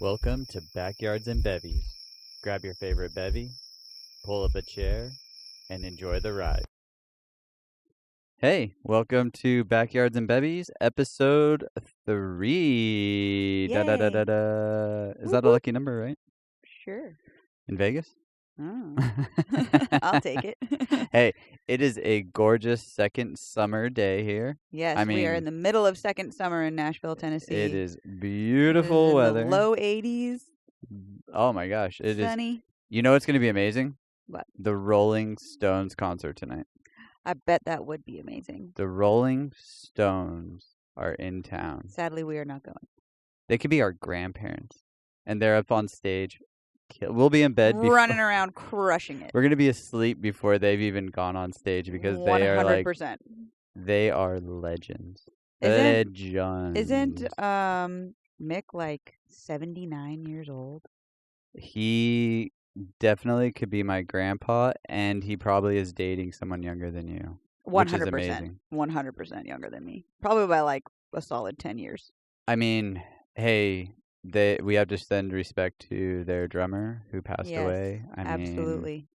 Welcome to Backyards and Bevvies. Grab your favorite bevy, pull up a chair, and enjoy the ride. Hey, welcome to Backyards and Bevvies, episode 3. Da da da da Yay. da. Is Whoop, that a whoop. lucky number, right? Sure. In Vegas? Oh. I'll take it. Hey, it is a gorgeous second summer day here. Yes, we are in the middle of second summer in Nashville, Tennessee. It is It is beautiful in weather. the low 80s. Oh my gosh, it is. Sunny. You know what's going to be amazing? What? The Rolling Stones concert tonight. I bet that would be amazing. The Rolling Stones are in town. Sadly, we are not going. They could be our grandparents, and they're up on stage. We'll be in bed, running around, crushing it. We're gonna be asleep before they've even gone on stage because 100%. they are like they are legends. Isn't Mick like 79 years old? He definitely could be my grandpa, and he probably is dating someone younger than you. 100%. 100% younger than me. Probably by like a solid 10 years. I mean, hey, we have to send respect to their drummer who passed away. I absolutely. mean,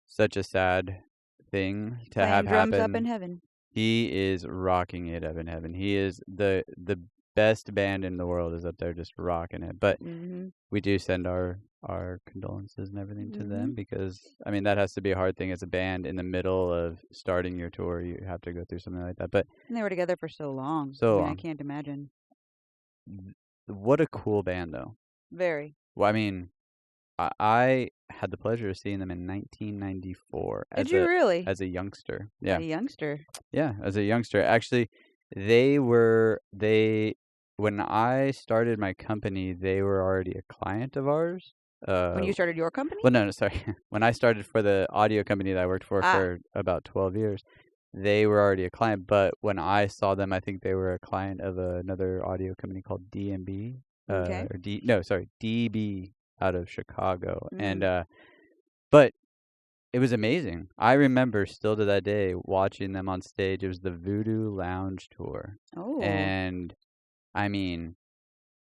such a sad thing to Playing have drums happen. up in heaven. He is rocking it up in heaven. He is the best band in the world is up there just rocking it. But we do send our condolences and everything to them because, I mean, that has to be a hard thing as a band in the middle of starting your tour. You have to go through something like that. But and they were together for so long. I can't imagine. What a cool band, though. Very. Well, I mean, I had the pleasure of seeing them in 1994. Did you really? As a youngster. Yeah. A youngster. Yeah, as a youngster. Actually, when I started my company, they were already a client of ours. When you started your company? Well, no, sorry. When I started for the audio company that I worked for about 12 years, they were already a client. But when I saw them, I think they were a client of another audio company called DMB. Okay. DB out of Chicago. And but it was amazing. I remember still to that day watching them on stage. It was the Voodoo Lounge tour. Oh. And I mean,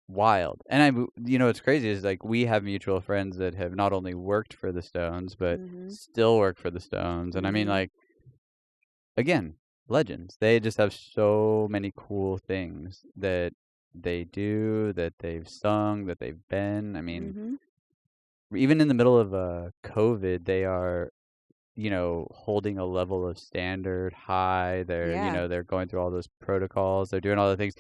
wild. And what's crazy is like we have mutual friends that have not only worked for the Stones but still work for the Stones. And I mean, like, again, legends. They just have so many cool things that they do, that they've sung, that they've been. I mean, even in the middle of COVID, they are, holding a level of standard high. They're, they're going through all those protocols. They're doing all the things.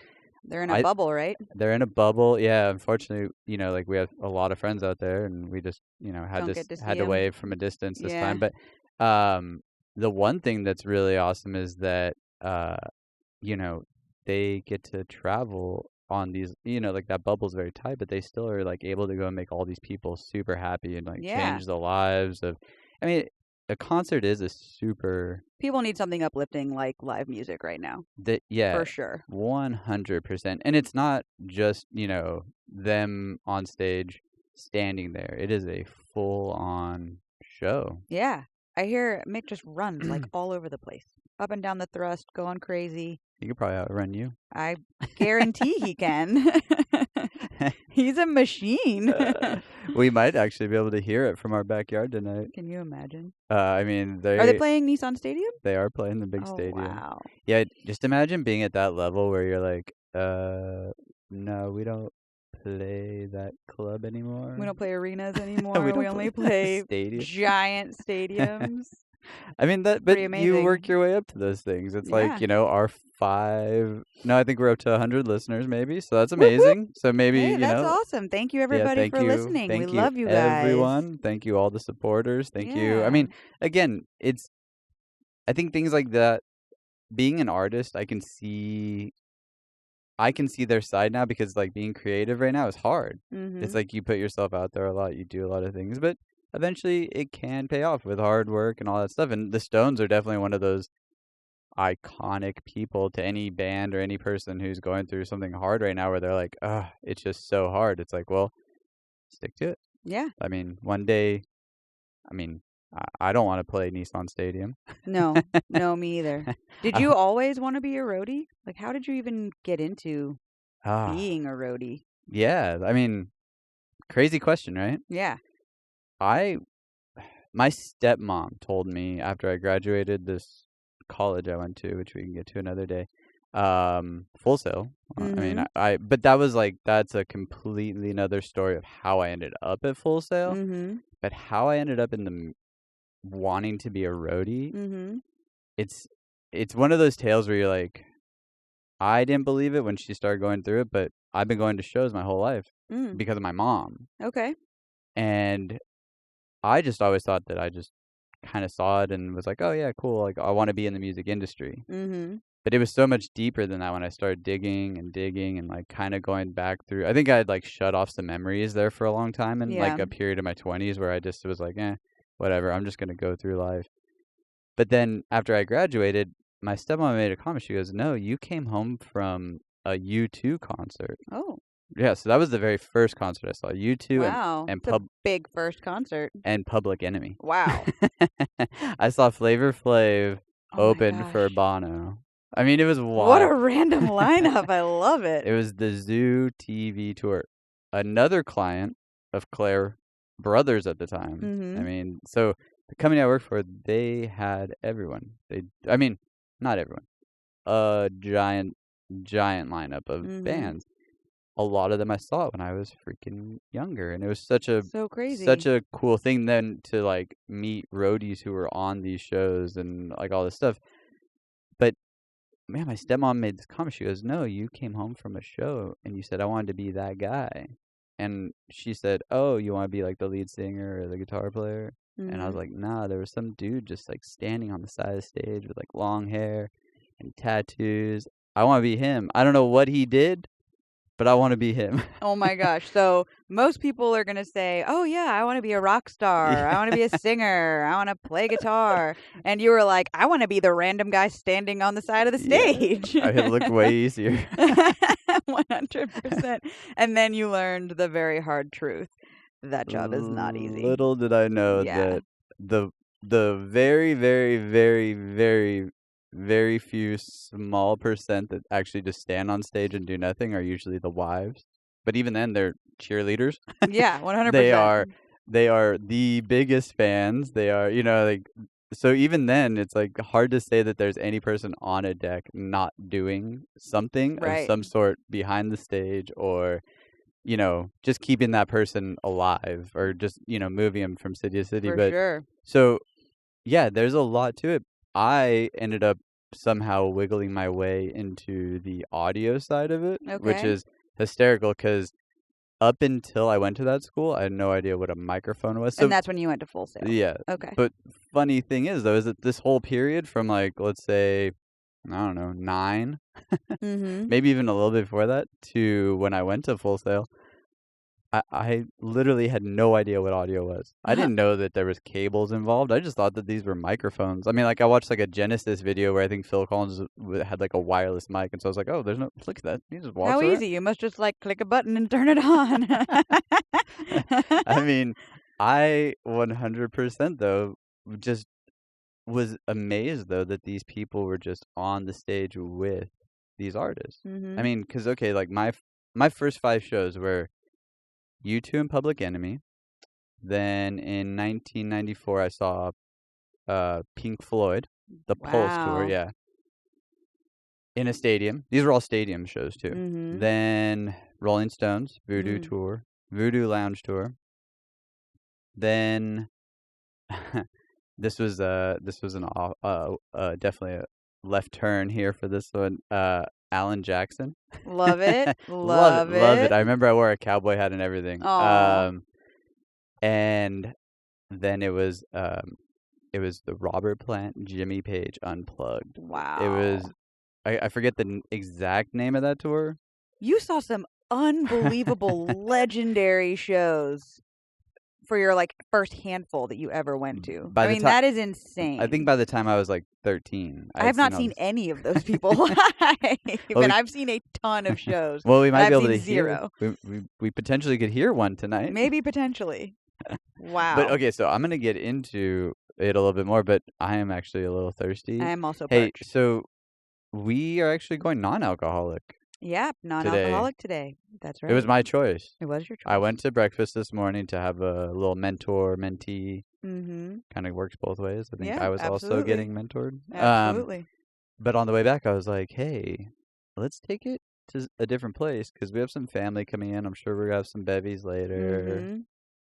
They're in a bubble, right? They're in a bubble. Yeah, unfortunately, like we have a lot of friends out there, and we just, had to wave from a distance this time. But the one thing that's really awesome is that, they get to travel on these, like that bubble's very tight, but they still are like able to go and make all these people super happy and like change the lives of. I mean, a concert is a super. People need something uplifting like live music right now. For sure. 100%. And it's not just, them on stage standing there. It is a full-on show. Yeah. I hear Mick just runs like all over the place. Up and down the thrust, going crazy. He could probably outrun you. I guarantee he can. He's a machine. We might actually be able to hear it from our backyard tonight. Can you imagine? I mean, are they playing Nissan Stadium? They are playing the big stadium. Wow. Yeah, just imagine being at that level where you're like, no, we don't play that club anymore. We don't play arenas anymore. we only play giant stadiums. I mean, but you work your way up to those things. It's like, our 5. No, I think we're up to 100 listeners maybe. So that's amazing. Whoop. So maybe, that's awesome. Thank you, everybody, for listening. We love you guys. Everyone. Thank you, all the supporters. Thank you. I mean, again, I think things like that, being an artist, I can see their side now because like being creative right now is hard. It's like you put yourself out there a lot. You do a lot of things, but eventually it can pay off with hard work and all that stuff. And the Stones are definitely one of those iconic people to any band or any person who's going through something hard right now where they're like, it's just so hard. It's like, well, stick to it. Yeah. I mean, one day, I don't want to play Nissan Stadium. No, me either. Did you always want to be a roadie? Like, how did you even get into being a roadie? Yeah, I mean, crazy question, right? Yeah. My stepmom told me after I graduated this college I went to, which we can get to another day, Full Sail. I mean, but that was like, that's a completely another story of how I ended up at Full Sail. But how I ended up in the wanting to be a roadie, it's one of those tales where you're like, I didn't believe it when she started going through it, but I've been going to shows my whole life because of my mom. Okay. And I just always thought that I just kind of saw it and was like, oh yeah, cool. Like, I want to be in the music industry. But it was so much deeper than that when I started digging and like kind of going back through. I think I had like shut off some memories there for a long time in like a period of my 20s where I just was like, whatever, I'm just going to go through life. But then after I graduated, my stepmom made a comment. She goes, no, you came home from a U2 concert. Oh. Yeah, so that was the very first concert I saw. U2 wow. and big first concert. And Public Enemy. Wow. I saw Flavor Flav open for Bono. I mean, it was wild. What a random lineup. I love it. It was the Zoo TV tour. Another client of Claire Brothers at the time. I mean, so the company I worked for, they had everyone. I mean, not everyone. A giant lineup of bands. A lot of them I saw when I was freaking younger, and it was so crazy, such a cool thing then to like meet roadies who were on these shows and like all this stuff. But man, my stepmom made this comment. She goes, "No, you came home from a show and you said I wanted to be that guy," and she said, "Oh, you want to be like the lead singer or the guitar player?" And I was like, "Nah, there was some dude just like standing on the side of the stage with like long hair and tattoos. I want to be him. I don't know what he did, but I want to be him." Oh my gosh. So most people are going to say, oh yeah, I want to be a rock star. I want to be a singer. I want to play guitar. And you were like, I want to be the random guy standing on the side of the stage. Yeah, it looked way easier. 100%. And then you learned the very hard truth. That job is not easy. Little did I know that the very, very, very, very, very few small percent that actually just stand on stage and do nothing are usually the wives. But even then, they're cheerleaders. Yeah, 100%. They are the biggest fans. They are, like, so even then, it's like hard to say that there's any person on a deck not doing something of some sort behind the stage, or just keeping that person alive, or just, moving them from city to city. For sure. So, yeah, there's a lot to it. I ended up somehow wiggling my way into the audio side of it, which is hysterical because up until I went to that school, I had no idea what a microphone was. So, and that's when you went to Full Sail. Yeah. Okay. But funny thing is, though, is that this whole period from like, let's say, I don't know, 9, maybe even a little bit before that, to when I went to Full Sail, I literally had no idea what audio was. I didn't know that there was cables involved. I just thought that these were microphones. I mean, like, I watched like a Genesis video where I think Phil Collins had like a wireless mic, and so I was like, oh, there's no, look at that. You just walk How around. easy. You must just like click a button and turn it on. I mean, I 100% though just was amazed though that these people were just on the stage with these artists. I mean, because like my first 5 shows were U2 and Public Enemy. Then in 1994, I saw Pink Floyd, the Pulse tour, in a stadium. These were all stadium shows too. Then Rolling Stones, Voodoo tour, Voodoo Lounge tour. Then this was definitely a left turn here for this one. Alan Jackson. Love it. Love it. I remember I wore a cowboy hat and everything. And then it was the Robert Plant, Jimmy Page Unplugged. Wow. It was, I forget the exact name of that tour. You saw some unbelievable legendary shows for your like first handful that you ever went to. I mean, that is insane. I think by the time I was like 13. I have not seen any of those people live, but I've seen a ton of shows. Well, we might be able to hear. We potentially could hear one tonight. Maybe potentially. Wow. But okay, so I'm going to get into it a little bit more, but I am actually a little thirsty. I am also parched. Hey, so we are actually going non-alcoholic. Yeah, non-alcoholic today. That's right. It was my choice. It was your choice. I went to breakfast this morning to have a little mentee. Mm-hmm. Kind of works both ways. I think Yeah, I was also absolutely. getting mentored. Absolutely. But on the way back, I was like, hey, let's take it to a different place because we have some family coming in. I'm sure we're going to have some bevvies later. Mm-hmm.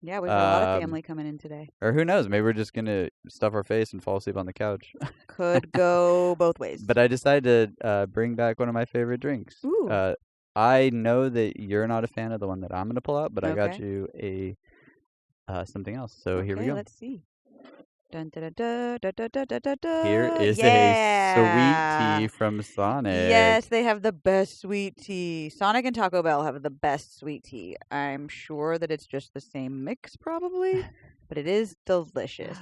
Yeah, we've got a lot of family coming in today. Or who knows? Maybe we're just going to stuff our face and fall asleep on the couch. Could go both ways. But I decided to bring back one of my favorite drinks. Ooh. I know that you're not a fan of the one that I'm going to pull out, but I got Okay. you something else. So here we go. Let's see. Dun, da, da, da, da, da, da, da, da. Here is Yeah. a sweet tea from Sonic. Yes, they have the best sweet tea. Sonic and Taco Bell have the best sweet tea. I'm sure that it's just the same mix, probably, but it is delicious.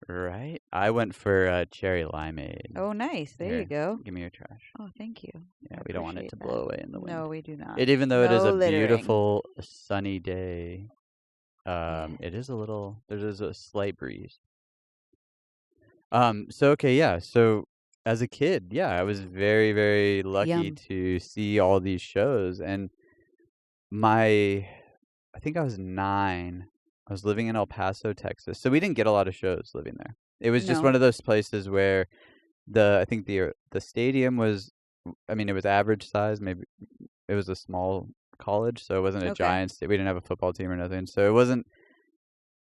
Right? I went for cherry limeade. Oh, nice. There you go. Give me your trash. Oh, thank you. Yeah, we don't want it to blow away in the wind. No, we do not. Even though it is a littering. beautiful sunny day, it is there's a slight breeze. So as a kid, I was very, very lucky to see all these shows. And I think I was 9. I was living in El Paso, Texas. So we didn't get a lot of shows living there. It was just one of those places where I think the stadium was, it was average size. Maybe it was a small college, so it wasn't a giant we didn't have a football team or nothing. So it wasn't,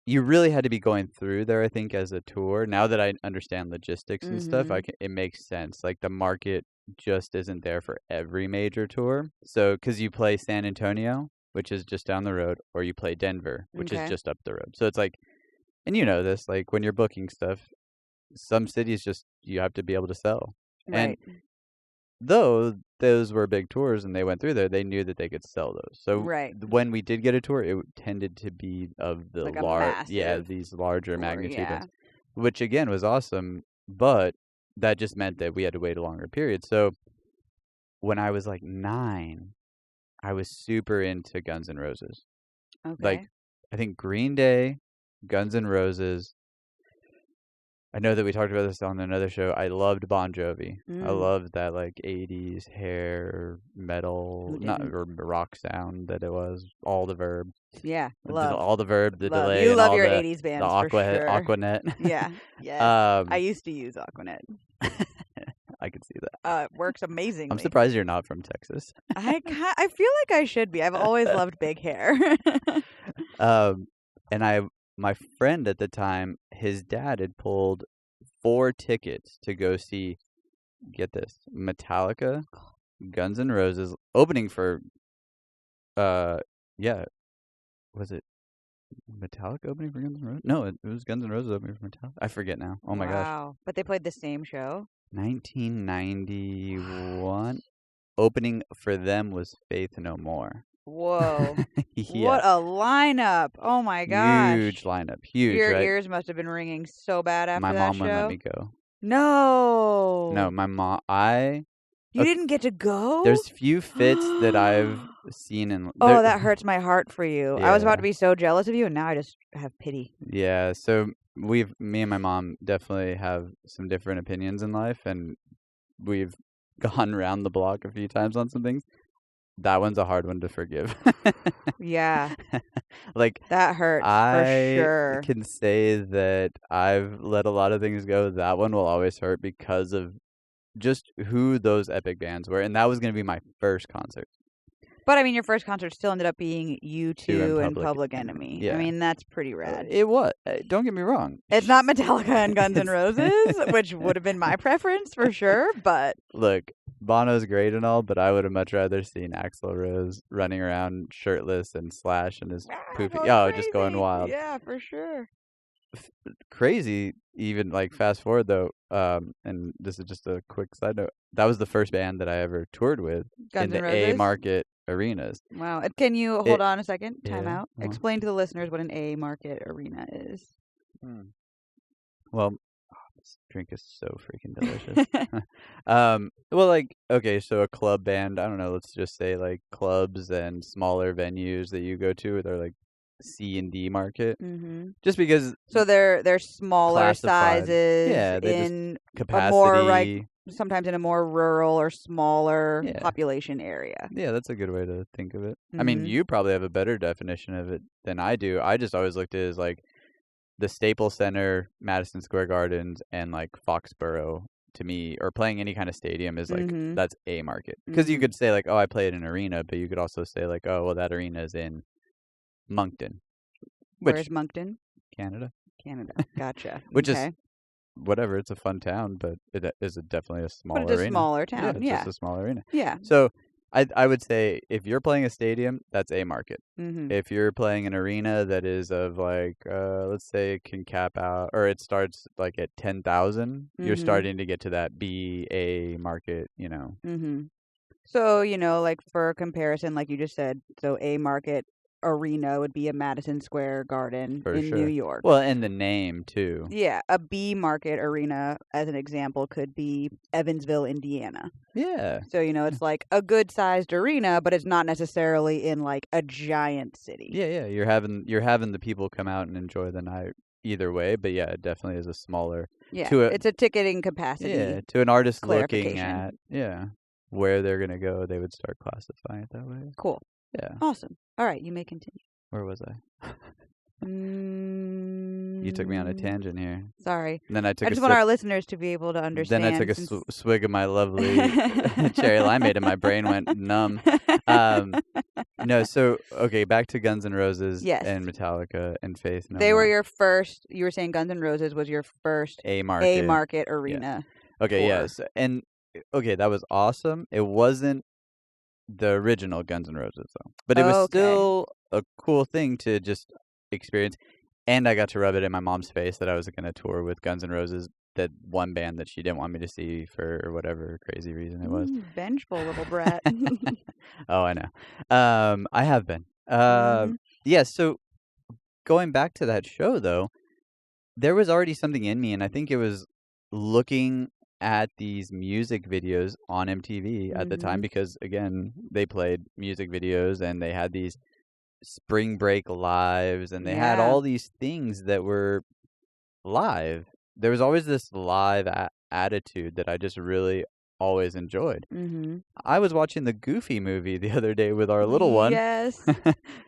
you really had to be going through there, I think, as a tour. Now that I understand logistics and stuff, it makes sense. Like, the market just isn't there for every major tour. So, because you play San Antonio, which is just down the road, or you play Denver, which is just up the road. So it's like, and you know this, like, when you're booking stuff, some cities just, you have to be able to sell. Right. And though those were big tours and they went through there, they knew that they could sell those. So when we did get a tour, it tended to be of the these larger magnitude, which again was awesome. But that just meant that we had to wait a longer period. So when I was like 9, I was super into Guns N' Roses. Okay. Like, I think Green Day, Guns N' Roses. I know that we talked about this on another show. I loved Bon Jovi. I loved that, like, 80s hair metal, or rock sound that it was. All the Verb. Yeah, love. All the Verb, the delay. You and love all your the 80s bands, the for sure. Aquanet. Yeah, yeah. I used to use Aquanet. I could see that. It works amazingly. I'm surprised you're not from Texas. I feel like I should be. I've always loved big hair. And my friend at the time, his dad had pulled 4 tickets to go see, get this, Metallica, Guns N' Roses, opening for, was it Metallica opening for Guns N' Roses? No, it was Guns N' Roses opening for Metallica. I forget now. Oh my gosh. Wow. But they played the same show? 1991. Opening for them was Faith No More. Whoa. What a lineup. Oh my gosh. Huge lineup. Huge, Your right? ears must have been ringing so bad after my that mom show. wouldn't let me go. No, my mom. You didn't get to go? There's few fits that I've seen in. Oh, that hurts my heart for you. I was about to be so jealous of you, and now I just have pity. Yeah, so me and my mom definitely have some different opinions in life, and we've gone around the block a few times on some things. That one's a hard one to forgive. Yeah. Like, that hurts for sure. I can say that I've let a lot of things go. That one will always hurt because of just who those epic bands were. And that was going to be my first concert. But, I mean, your first concert still ended up being U2 and Public Enemy. Yeah. I mean, that's pretty rad. It was. Don't get me wrong. It's not Metallica and Guns N' Roses, which would have been my preference for sure, but... Look, Bono's great and all, but I would have much rather seen Axl Rose running around shirtless and Slash and his poofy... just going wild. Yeah, for sure. Crazy, even, like, fast forward, though, and this is just a quick side note, that was the first band that I ever toured with Guns in the A-market arenas. Wow. Can you hold on a second? Time out. Well. Explain to the listeners what an A-market arena is. Well, this drink is so freaking delicious. Well, like, okay, so a club band, I don't know, let's just say, like, clubs and smaller venues that you go to, they're, like, C and D market. Mm-hmm. Just because... So they're smaller sizes in capacity. More, like, sometimes in a more rural or smaller Yeah. population area. Yeah, that's a good way to think of it. I mean, you probably have a better definition of it than I do. I just always looked at it as like the Staples Center, Madison Square Gardens, and like Foxborough to me, or playing any kind of stadium is like that's a market. Because you could say like, oh, I play at an arena, but you could also say like, oh, well, that arena is in Moncton. Where's Moncton? Canada. Gotcha. Which is whatever. It's a fun town, but it is definitely a smaller arena. But it's a smaller town. Yeah, it's just a smaller arena. Yeah. So I would say if you're playing a stadium, that's a market. If you're playing an arena that is of like, let's say it can cap out, or it starts like at 10,000, you're starting to get to that B.A. market, you know. So, you know, like for comparison, like you just said, so a market arena would be a Madison Square Garden in New York. Well, and the name too. Yeah, a B market arena, as an example, could be Evansville, Indiana. Yeah. So, you know, it's like a good-sized arena, but it's not necessarily in like a giant city. Yeah. You're having the people come out and enjoy the night either way, but yeah, it definitely is a smaller. Yeah, it's a ticketing capacity. Yeah, to an artist looking at where they're gonna go, they would start classifying it that way. Cool. Yeah. Awesome. All right, you may continue. Where was I? You took me on a tangent here. Sorry. And then I just want our listeners to be able to understand. Then I took a swig of my lovely cherry limeade, and my brain went numb. No, so okay, back to Guns N' Roses and Metallica and Faith No They More. were your first. You were saying Guns N' Roses was your first A market arena. Yeah. Okay, yes, and okay, that was awesome. It wasn't the original Guns N' Roses though, but it was still a cool thing to just experience. And I got to rub it in my mom's face that I was going to tour with Guns N' Roses, that one band that she didn't want me to see for whatever crazy reason it was. Vengeful little brat. Oh, I know. I have been. Yeah, so going back to that show, though, there was already something in me, and I think it was looking at these music videos on MTV at the time, because, again, they played music videos, and they had these spring break lives, and they had all these things that were live. There was always this live attitude that I just really always enjoyed. I was watching the Goofy movie the other day with our little one. Yes.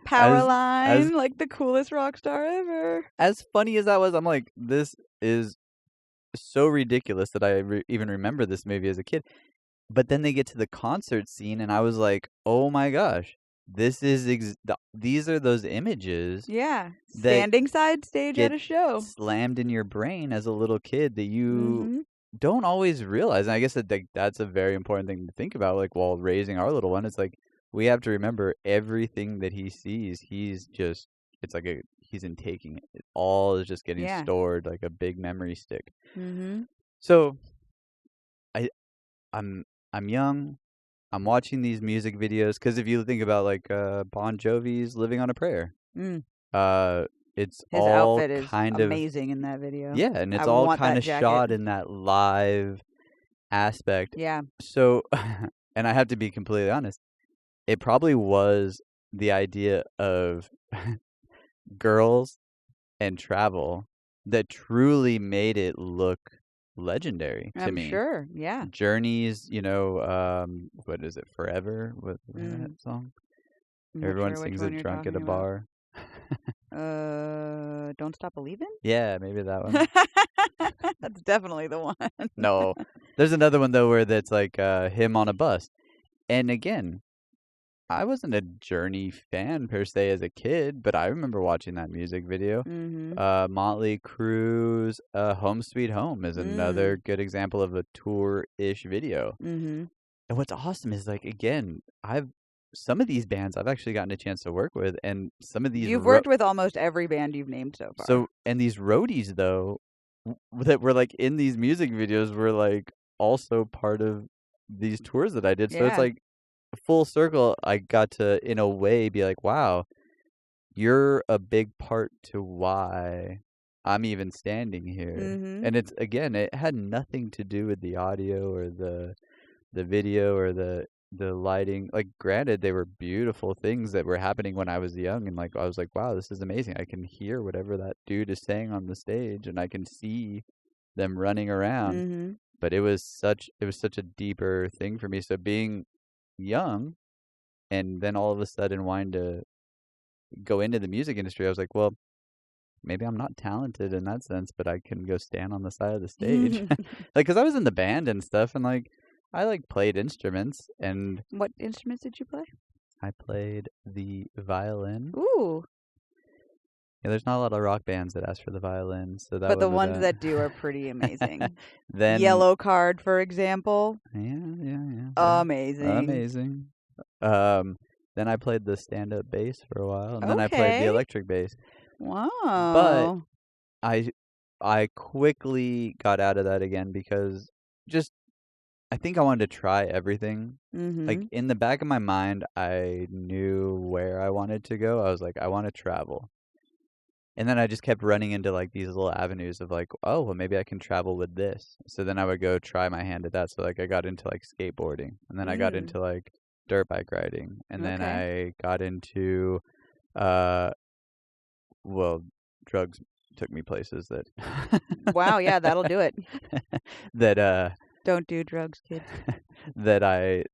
Powerline, like the coolest rock star ever. As funny as that was, I'm like, this is so ridiculous that I even remember this movie as a kid. But then they get to the concert scene, and I was like, oh my gosh. This is these are those images. Yeah, standing side stage at a show. Slammed in your brain as a little kid that you don't always realize. And I guess that's a very important thing to think about. Like while raising our little one, it's like we have to remember everything that he sees. He's just he's intaking it. It all is just getting stored like a big memory stick. So I'm young. I'm watching these music videos because if you think about like Bon Jovi's "Living on a Prayer," it's his all outfit is kind of amazing in that video. Yeah, and it's all kind of shot in that live aspect. Yeah. So, and I have to be completely honest, it probably was the idea of girls and travel that truly made it look legendary to me. I'm sure, yeah. Journeys, you know, what is it, Forever? What that song? Everyone sings it drunk at a bar. Don't Stop Believin'? Yeah, maybe that one. That's definitely the one. No. There's another one, though, where that's like him on a bus. And again, I wasn't a Journey fan per se as a kid, but I remember watching that music video. Motley Crue's Home Sweet Home is another good example of a tour-ish video. And what's awesome is, like, again, some of these bands I've actually gotten a chance to work with, and some of these you've worked with almost every band you've named so far. So, and these roadies though, that were like in these music videos were like also part of these tours that I did. So it's like full circle. I got to, in a way, be like, wow, you're a big part to why I'm even standing here. And it's, again, it had nothing to do with the audio or the video or the lighting. Like, granted, they were beautiful things that were happening when I was young, and like I was like, wow, this is amazing. I can hear whatever that dude is saying on the stage, and I can see them running around. but it was such a deeper thing for me. So being young and then all of a sudden wanting to go into the music industry, I was like, well, maybe I'm not talented in that sense, but I can go stand on the side of the stage. Like, cause I was in the band and stuff, and like, I like played instruments, and What instruments did you play? I played the violin. Ooh. Yeah, there's not a lot of rock bands that ask for the violin, so that. But the went with ones that. that do are pretty amazing. Then Yellow Card, for example. yeah. Amazing. Amazing. Then I played the stand-up bass for a while, and then I played the Okay. electric bass. Wow. But I quickly got out of that again because just I think I wanted to try everything. Like, in the back of my mind, I knew where I wanted to go. I was like, I want to travel. And then I just kept running into like these little avenues of like, oh, well, maybe I can travel with this. So then I would go try my hand at that. So like I got into like skateboarding, and then I got into like dirt bike riding, and then I got into well, drugs took me places that Wow, yeah, that'll do it. that Don't do drugs, kids. that I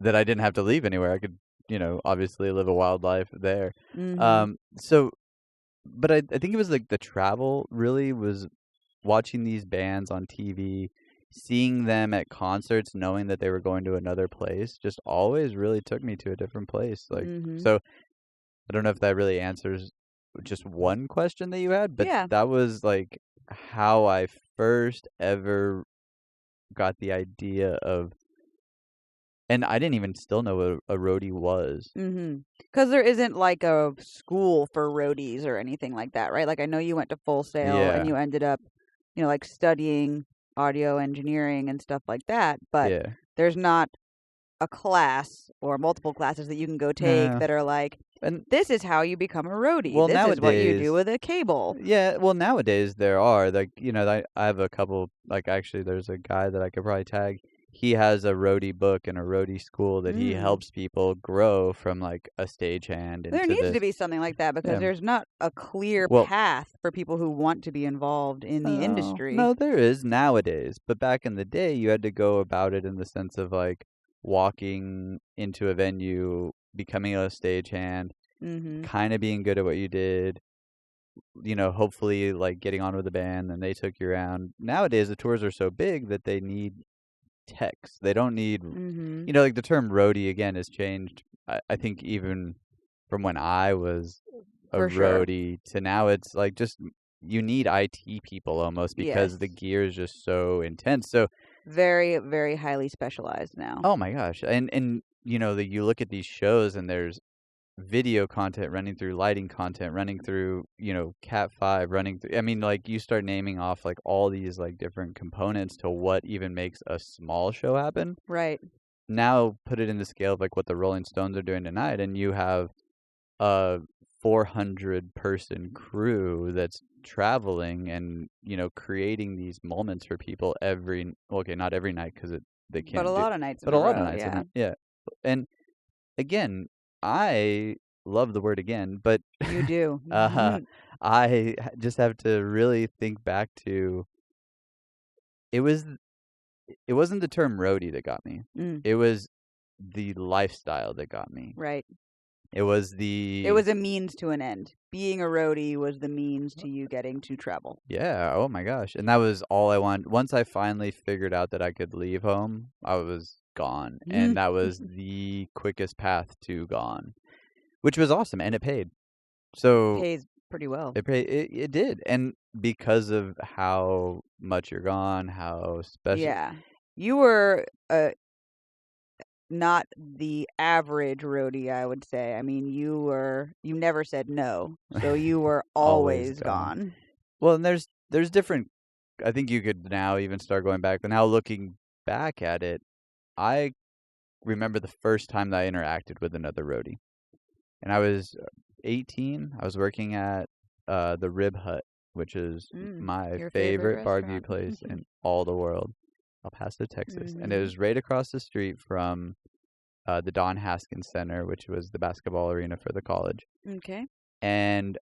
didn't have to leave anywhere. I could, obviously live a wild life there. So but I think it was like the travel really was watching these bands on TV, seeing them at concerts, knowing that they were going to another place, just always really took me to a different place. Like, so I don't know if that really answers just one question that you had, but that was like how I first ever got the idea of, and I didn't even still know what a roadie was. Because there isn't like a school for roadies or anything like that, right? Like I know you went to Full Sail and you ended up, like studying audio engineering and stuff like that, but there's not a class or multiple classes that you can go take that are like, and this is how you become a roadie. Well, this nowadays, is what you do with a cable. Yeah, well, nowadays there are like, I have a couple, like actually there's a guy that I could probably tag. He has a roadie book and a roadie school that he helps people grow from like a stagehand into There needs to be something like that because there's not a clear path for people who want to be involved in the industry. No, there is nowadays, but back in the day you had to go about it in the sense of like walking into a venue, becoming a stagehand, kind of being good at what you did, hopefully like getting on with the band, and they took you around. Nowadays the tours are so big that they need techs. They don't need, like the term roadie again has changed. I think even from when I was a roadie to now, it's like just you need IT people almost because the gear is just so intense. So very, very highly specialized now. Oh my gosh. And you look at these shows and there's video content running through, lighting content running through, Cat 5 running through. I mean, like you start naming off like all these like different components to what even makes a small show happen. Right. Now put it in the scale of like what the Rolling Stones are doing tonight, and you have a 400-person crew that's traveling and, creating these moments for people not every night because they can't. But a lot of nights. But a lot of nights. Yeah. And again, I love the word again, but you do. I just have to really think back to it wasn't the term roadie that got me. It was the lifestyle that got me. Right. It was a means to an end. Being a roadie was the means to you getting to travel. Yeah. Oh my gosh. And that was all I wanted. Once I finally figured out that I could leave home, I was gone. And that was the quickest path to gone, which was awesome. And it paid. So it pays pretty well. It did. And because of how much you're gone, how special. Yeah. You were not the average roadie, I would say. I mean, you never said no, so you were always gone. Well, and there's different. I think you could now even start going back, but now looking back at it, I remember the first time that I interacted with another roadie, and I was 18. I was working at the Rib Hut, which is my favorite barbecue place in all the world. El Paso, Texas, and it was right across the street from the Don Haskins Center, which was the basketball arena for the college. Okay. And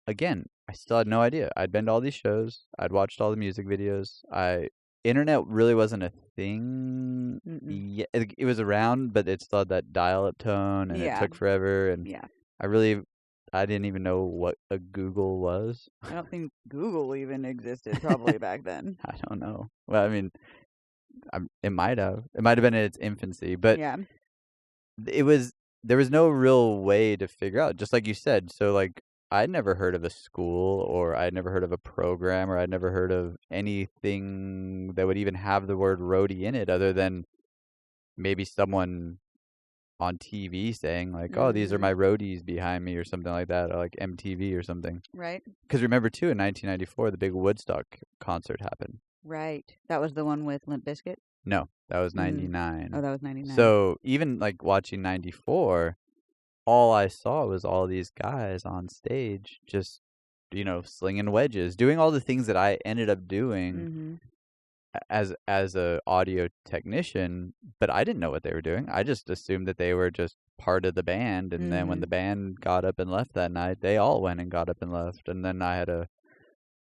again, I still had no idea. I'd been to all these shows. I'd watched all the music videos. I internet really wasn't a thing. Yeah, it was around, but it still had that dial-up tone, and it took forever. And I didn't even know what a Google was. I don't think Google even existed probably back then. I don't know. Well, I mean, it might have. It might have been in its infancy, but there was no real way to figure out, just like you said. So, like, I'd never heard of a school, or I'd never heard of a program, or I'd never heard of anything that would even have the word roadie in it, other than maybe someone on TV saying, like, oh, these are my roadies behind me, or something like that, or like MTV or something. Right. Because remember, too, in 1994, the big Woodstock concert happened. Right. That was the one with Limp Bizkit? No, that was 99. Oh, that was 99. So even, like, watching 94, all I saw was all these guys on stage just, slinging wedges, doing all the things that I ended up doing as a audio technician, but I didn't know what they were doing. I just assumed that they were just part of the band, and then when the band got up and left that night, they all went and got up and left, and then I had a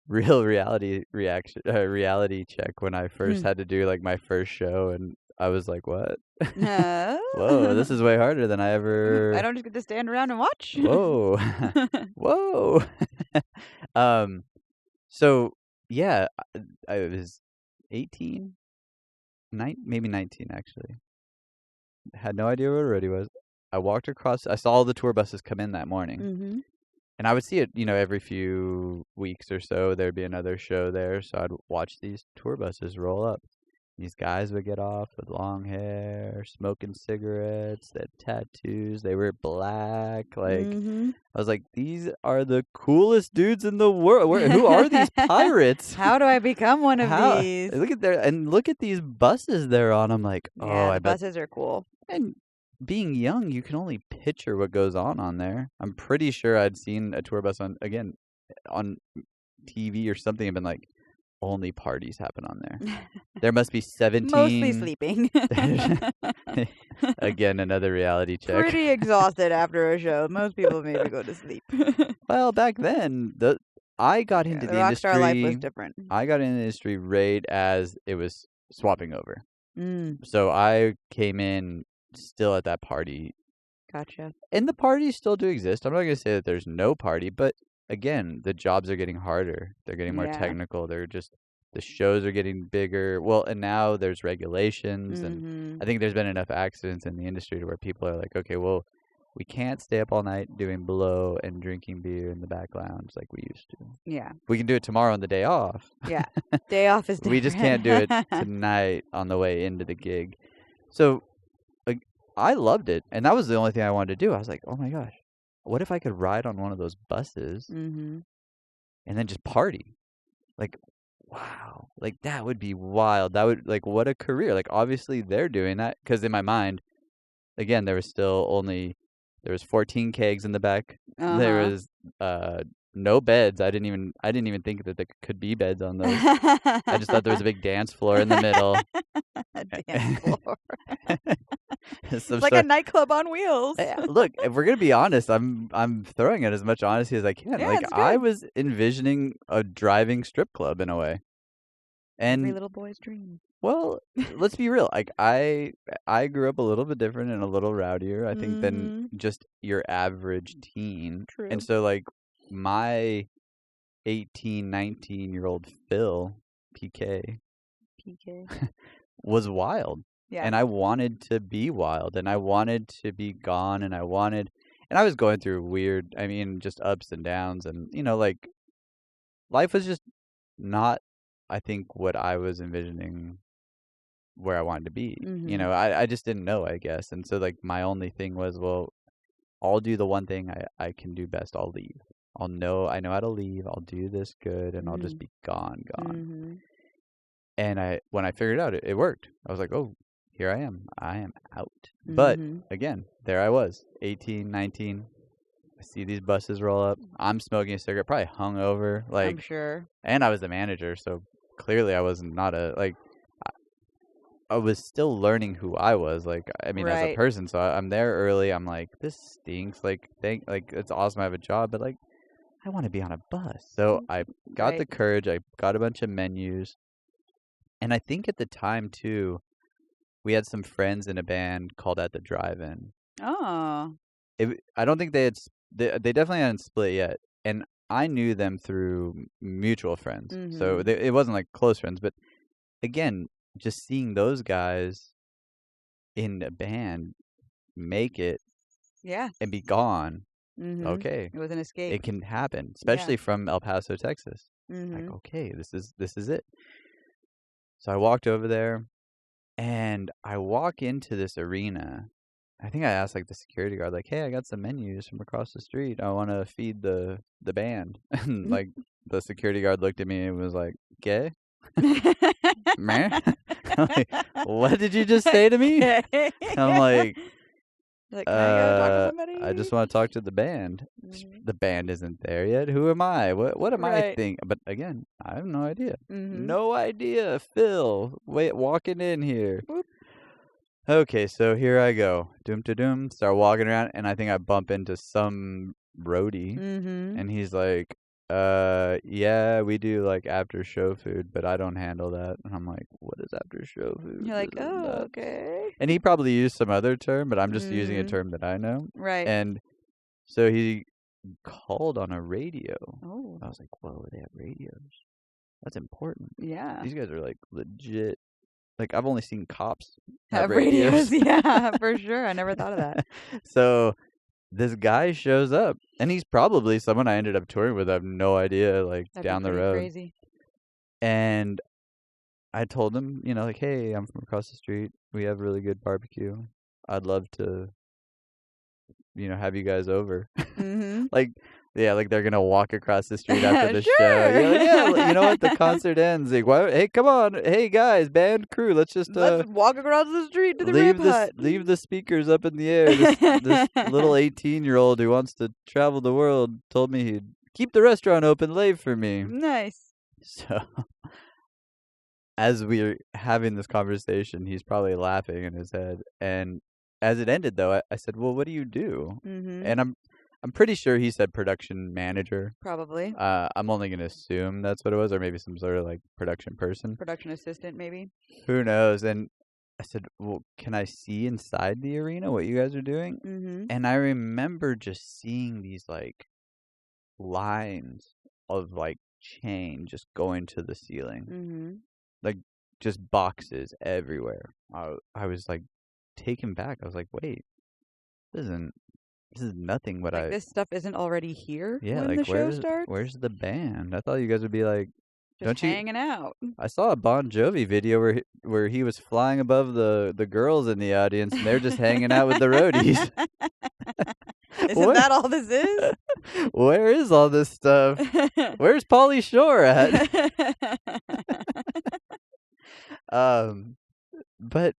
real reality check when I first had to do, like, my first show, and I was like, what? Whoa, this is way harder than I ever... I don't just get to stand around and watch. Whoa. Whoa. So, yeah, I was 18, maybe 19, actually. Had no idea what a roadie was. I walked across, I saw all the tour buses come in that morning. And I would see it, every few weeks or so, there'd be another show there. So I'd watch these tour buses roll up. These guys would get off with long hair, smoking cigarettes, they had tattoos, they were black. Like, I was like, these are the coolest dudes in the world. Who are these pirates? How do I become one of these? Look at these buses they're on. I'm like, buses are cool. And being young, you can only picture what goes on there. I'm pretty sure I'd seen a tour bus on TV or something, and been like, only parties happen on there. There must be 17. Mostly sleeping. Again, another reality check. Pretty exhausted after a show. Most people maybe go to sleep. Well, back then, I got into the industry. Rockstar life was different. I got into the industry right as it was swapping over. So I came in still at that party. Gotcha. And the parties still do exist. I'm not going to say that there's no party, but again, the jobs are getting harder. They're getting more technical. The shows are getting bigger. Well, and now there's regulations, and I think there's been enough accidents in the industry to where people are like, okay, well, we can't stay up all night doing blow and drinking beer in the back lounge like we used to. Yeah. We can do it tomorrow on the day off. Yeah. Day off is different. We just can't do it tonight on the way into the gig. So I loved it, and that was the only thing I wanted to do. I was like, oh my gosh, what if I could ride on one of those buses and then just party? Like, wow, like that would be wild. That would, like, what a career. Like, obviously they're doing that, because in my mind, again, there was 14 kegs in the back. There was no beds. I didn't even think that there could be beds on those. I just thought there was a big dance floor in the middle. A dance floor. It's like a nightclub on wheels. Look, if we're gonna be honest, I'm throwing it as much honesty as I can. Yeah, like, I was envisioning a driving strip club in a way. And every little boy's dream. Well, let's be real. Like, I grew up a little bit different and a little rowdier, I think, than just your average teen. True. And so, like, my 18, 19-year-old Phil, PK, was wild. Yeah. And I wanted to be wild, and I wanted to be gone, and I was going through just ups and downs, and, like, life was just not, I think, what I was envisioning where I wanted to be. I just didn't know, I guess. And so, like, my only thing was, well, I'll do the one thing I can do best. I'll leave. I know how to leave. I'll do this good, and I'll just be gone. And when I figured it out, it worked. I was like, oh, here I am. I am out. But again, there I was, 18, 19. I see these buses roll up. I'm smoking a cigarette, probably hungover. Like, I'm sure. And I was the manager, so clearly I was not I was still learning who I was. Like, I mean, as a person. So I'm there early. I'm like, this stinks. Like, it's awesome I have a job, but, like, I want to be on a bus. So I got the courage. I got a bunch of menus. And I think at the time, too, we had some friends in a band called At the Drive-In. Oh. I don't think they definitely hadn't split yet. And I knew them through mutual friends. So it wasn't like close friends. But again, just seeing those guys in a band make it and be gone. Okay. It was an escape. It can happen, especially from El Paso, Texas. Like, okay, this is it. So I walked over there, and I walk into this arena. I think I asked like the security guard, like, "Hey, I got some menus from across the street. I want to feed the band." And like the security guard looked at me and was like, "Okay, man." Like, what did you just say to me? And I'm like, can I go talk to somebody? I just want to talk to the band. The band isn't there yet. Who am I? What am I thinking? But again, I have no idea. No idea. Phil, walking in here. Whoop. Okay, so here I go. Doom to doom. Start walking around, and I think I bump into some roadie, and he's like, yeah, we do like after show food, but I don't handle that." And I'm like, "What is after show food?" You're like, "Oh, okay." And he probably used some other term, but I'm just using a term that I know. Right. And so he called on a radio. Oh. I was like, "Whoa, they have radios. That's important." Yeah. These guys are like legit. Like, I've only seen cops have radios. Yeah, for sure. I never thought of that. So this guy shows up, and he's probably someone I ended up touring with. I have no idea, like, That'd down be the road. Crazy. And I told him, like, "Hey, I'm from across the street. We have really good barbecue. I'd love to, have you guys over." Like, yeah, like they're gonna walk across the street after the show. You're like, "Yeah, you know what? The concert ends. Like, why? Hey, come on, hey guys, band crew, let's walk across the street to the leave the speakers up in the air." This little 18-year-old who wants to travel the world told me he'd keep the restaurant open late for me. Nice. So, as we're having this conversation, he's probably laughing in his head. And as it ended, though, I said, "Well, what do you do?" And I'm pretty sure he said production manager. Probably. I'm only going to assume that's what it was, or maybe some sort of like production person. Production assistant, maybe. Who knows? And I said, "Well, can I see inside the arena what you guys are doing?" And I remember just seeing these like lines of like chain just going to the ceiling. Like just boxes everywhere. I was like taken back. I was like, "Wait, this is nothing what like this stuff isn't already here when the show starts? Where's the band? I thought you guys would be like just hanging out." I saw a Bon Jovi video where he was flying above the girls in the audience, and they're just hanging out with the roadies. Isn't that all this is? Where is all this stuff? Where's Pauly Shore at? But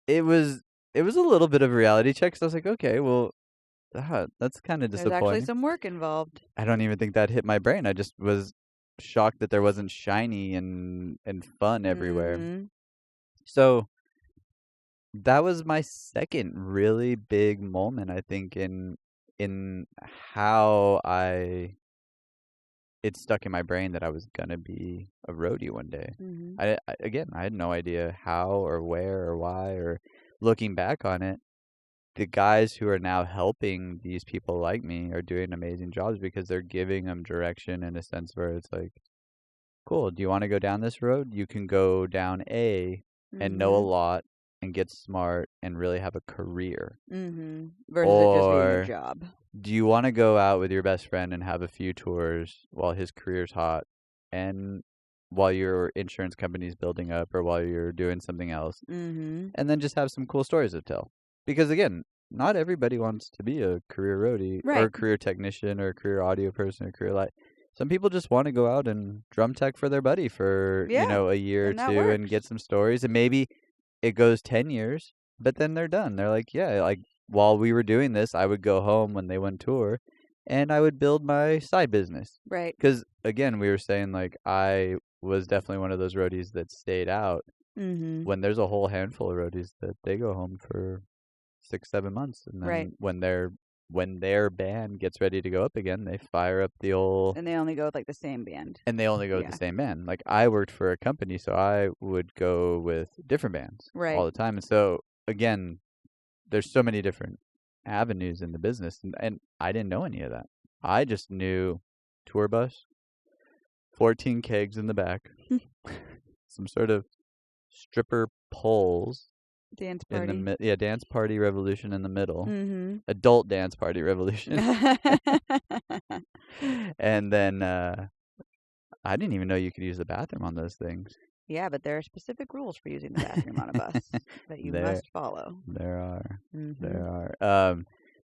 it was a little bit of a reality check. So I was like, okay, well, that's kind of disappointing. There's actually some work involved. I don't even think that hit my brain. I just was shocked that there wasn't shiny and fun everywhere. So that was my second really big moment, I think, in how it stuck in my brain that I was gonna be a roadie one day. I had no idea how or where or why, or looking back on it, the guys who are now helping these people like me are doing amazing jobs because they're giving them direction in a sense where it's like, cool, do you want to go down this road? You can go down A and know a lot and get smart and really have a career. Versus it just being a job. Do you want to go out with your best friend and have a few tours while his career's hot and while your insurance company's building up or while you're doing something else, and then just have some cool stories to tell? Because again, not everybody wants to be a career roadie or a career technician or a career audio person or career light. Some people just want to go out and drum tech for their buddy for a year or two and get some stories, and maybe it goes 10 years, but then they're done. They're like, yeah, like while we were doing this, I would go home when they went tour, and I would build my side business. Right. Because again, we were saying like I was definitely one of those roadies that stayed out. When there's a whole handful of roadies that they go home for 6-7 months, and then when they're when their band gets ready to go up again, they fire up the old. And they only go with like the same band. And they only go with the same band. Like I worked for a company, so I would go with different bands all the time. And so again, there's so many different avenues in the business, and I didn't know any of that. I just knew tour bus, 14 kegs in the back, some sort of stripper poles. Dance party. Dance party revolution in the middle. Adult dance party revolution. And then I didn't even know you could use the bathroom on those things. Yeah, but there are specific rules for using the bathroom on a bus that you must follow. There are. There are.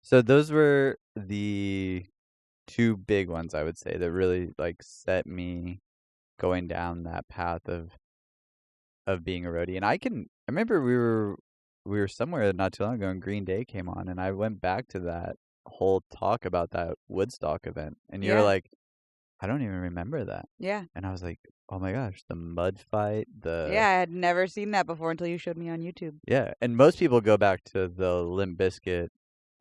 So those were the two big ones, I would say, that really like set me going down that path of being a roadie. And I remember we were somewhere not too long ago and Green Day came on, and I went back to that whole talk about that Woodstock event, and you were like, I don't even remember that. Yeah. And I was like, oh my gosh, the mud fight, I had never seen that before until you showed me on YouTube. Yeah, and most people go back to the Limp Bizkit.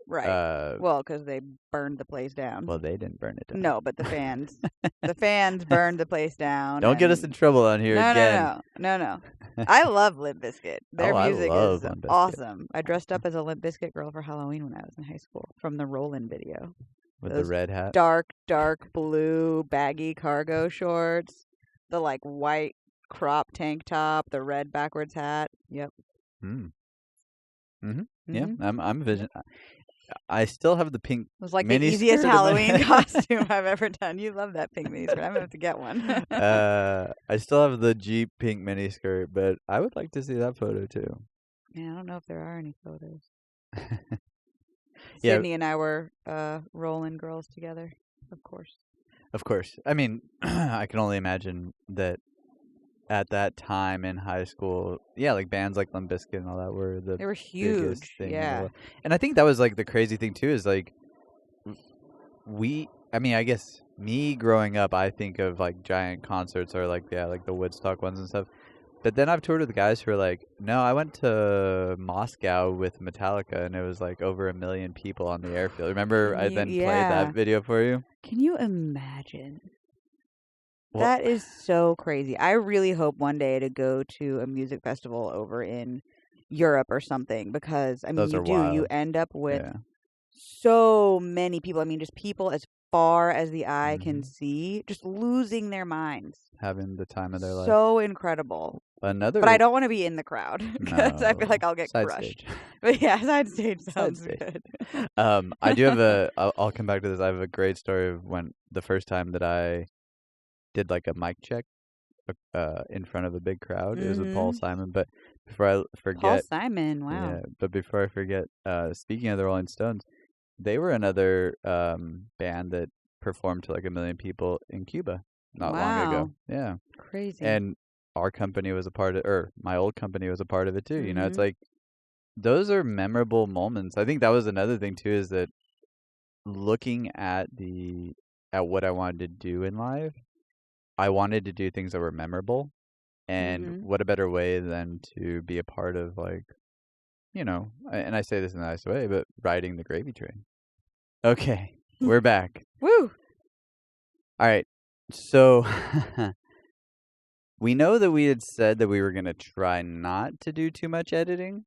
Right. Well, because they burned the place down. Well, they didn't burn it down. No, but the fans burned the place down. Don't get us in trouble on here again. No. I love Limp Bizkit. Their music is awesome. I dressed up as a Limp Bizkit girl for Halloween when I was in high school from the Rollin' video. With the red hat? Dark blue baggy cargo shorts, the like white crop tank top, the red backwards hat. Yep. Yeah, I'm vision. I still have the pink. It was like the easiest Halloween costume I've ever done. You love that pink miniskirt. I'm gonna have to get one. I still have the Jeep pink miniskirt, but I would like to see that photo too. Yeah, I don't know if there are any photos. Sydney and I were rolling girls together, of course. Of course. I mean, I can only imagine that at that time in high school, like bands like Limp Bizkit and all that they were huge. Thing and I think that was like the crazy thing too is like I guess me growing up, I think of like giant concerts or like the Woodstock ones and stuff. But then I've toured with guys who are like, no, I went to Moscow with Metallica and it was like over 1 million people on the airfield. Remember I then played that video for you? Can you imagine? Well, that is so crazy. I really hope one day to go to a music festival over in Europe or something because, I mean, you end up with so many people. I mean, just people as far as the eye can see, just losing their minds. Having the time of their life. So incredible. But I don't want to be in the crowd because I feel like I'll get crushed. But side stage sounds good. I do have I'll come back to this. I have a great story of when the first time that I did like a mic check in front of a big crowd. It was with Paul Simon. But before I forget, Paul Simon, wow. Yeah, but before I forget, speaking of the Rolling Stones, they were another band that performed to like 1 million people in Cuba not long ago. Yeah, crazy. And our company was a part of, or my old company was a part of it too. You know, it's like those are memorable moments. I think that was another thing too, is that looking at what I wanted to do in life, I wanted to do things that were memorable, and what a better way than to be a part of, like, you know, and I say this in a nice way, but riding the gravy train. Okay, we're back. Woo! All right, so we know that we had said that we were going to try not to do too much editing.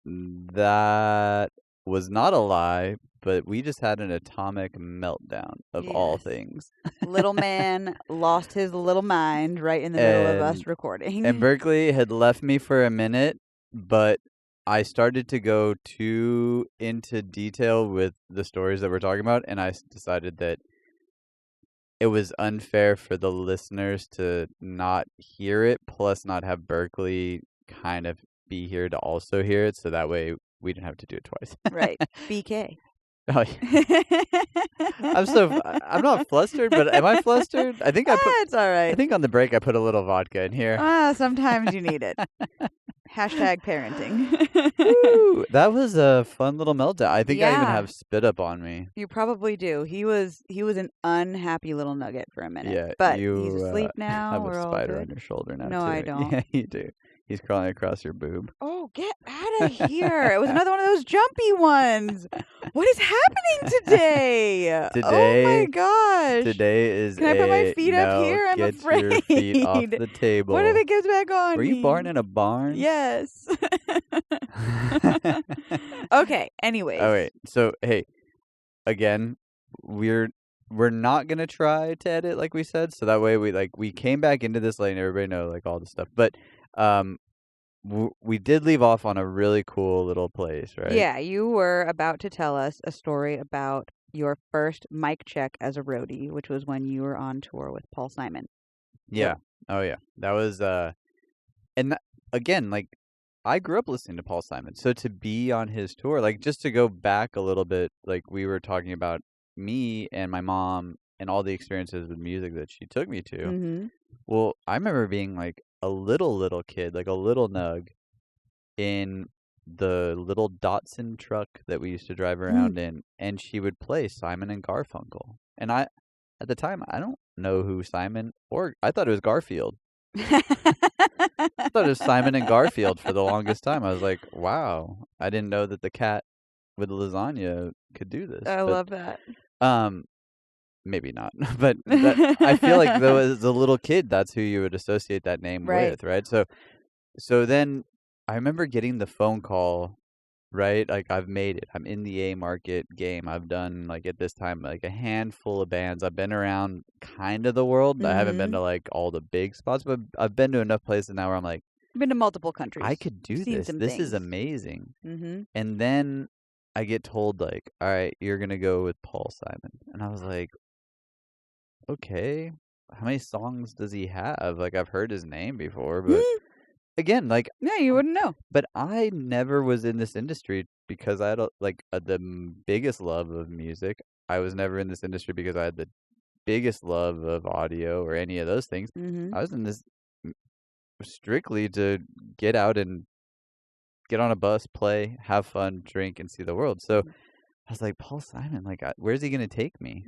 That was not a lie, but we just had an atomic meltdown of all things. Little man lost his little mind right in the middle of us recording. And Berkeley had left me for a minute, but I started to go too into detail with the stories that we're talking about, and I decided that it was unfair for the listeners to not hear it, plus not have Berkeley kind of be here to also hear it, so that way we didn't have to do it twice. Right. BK. Oh, yeah. I'm not flustered, but am I flustered? I think it's all right. I think on the break I put a little vodka in here. Sometimes you need it. Hashtag parenting. Woo, that was a fun little meltdown. I think I even have spit up on me. You probably do. He was an unhappy little nugget for a minute. Yeah, but he's asleep now. Have We're a all spider good. on your shoulder now. No, too. I don't. Yeah, you do. He's crawling across your boob. Oh, get out of here. It was another one of those jumpy ones. What is happening today? Oh my gosh. Today is Can I put my feet up here? I'm get afraid. your feet off the table. What if it gets back on Were me? you born in a barn? Yes. Okay, anyways. Oh, wait. So, hey, again, we're not going to try to edit like we said. So that way we came back into this lane. Everybody know like all the stuff. But we did leave off on a really cool little place, right? Yeah, you were about to tell us a story about your first mic check as a roadie, which was when you were on tour with Paul Simon. Yeah. Oh, yeah. That was, and again, like, I grew up listening to Paul Simon. So to be on his tour, like, just to go back a little bit, like, we were talking about me and my mom and all the experiences with music that she took me to. Mm-hmm. Well, I remember being, like, a little kid, like a little nug, in the little Datsun truck that we used to drive around in, and she would play Simon and Garfunkel. And at the time, I don't know who Simon, or I thought it was Garfield. I thought it was Simon and Garfield for the longest time. I was like, wow, I didn't know that the cat with the lasagna could do this. I love that. Maybe not, but I feel like though as a little kid, that's who you would associate that name with, right? So then I remember getting the phone call, right? Like I've made it. I'm in the A market game. I've done like at this time like a handful of bands. I've been around kind of the world. I haven't been to like all the big spots, but I've been to enough places now where I'm like, I've been to multiple countries. I could do this. This is amazing. Mm-hmm. And then I get told like, all right, you're gonna go with Paul Simon, and I was like, okay, how many songs does he have? Like I've heard his name before, but again, like yeah, you wouldn't know. But I never was in this industry because I had the biggest love of music. I was never in this industry because I had the biggest love of audio or any of those things. Mm-hmm. I was in this strictly to get out and get on a bus, play, have fun, drink, and see the world. So I was like, Paul Simon, like, where's he going to take me?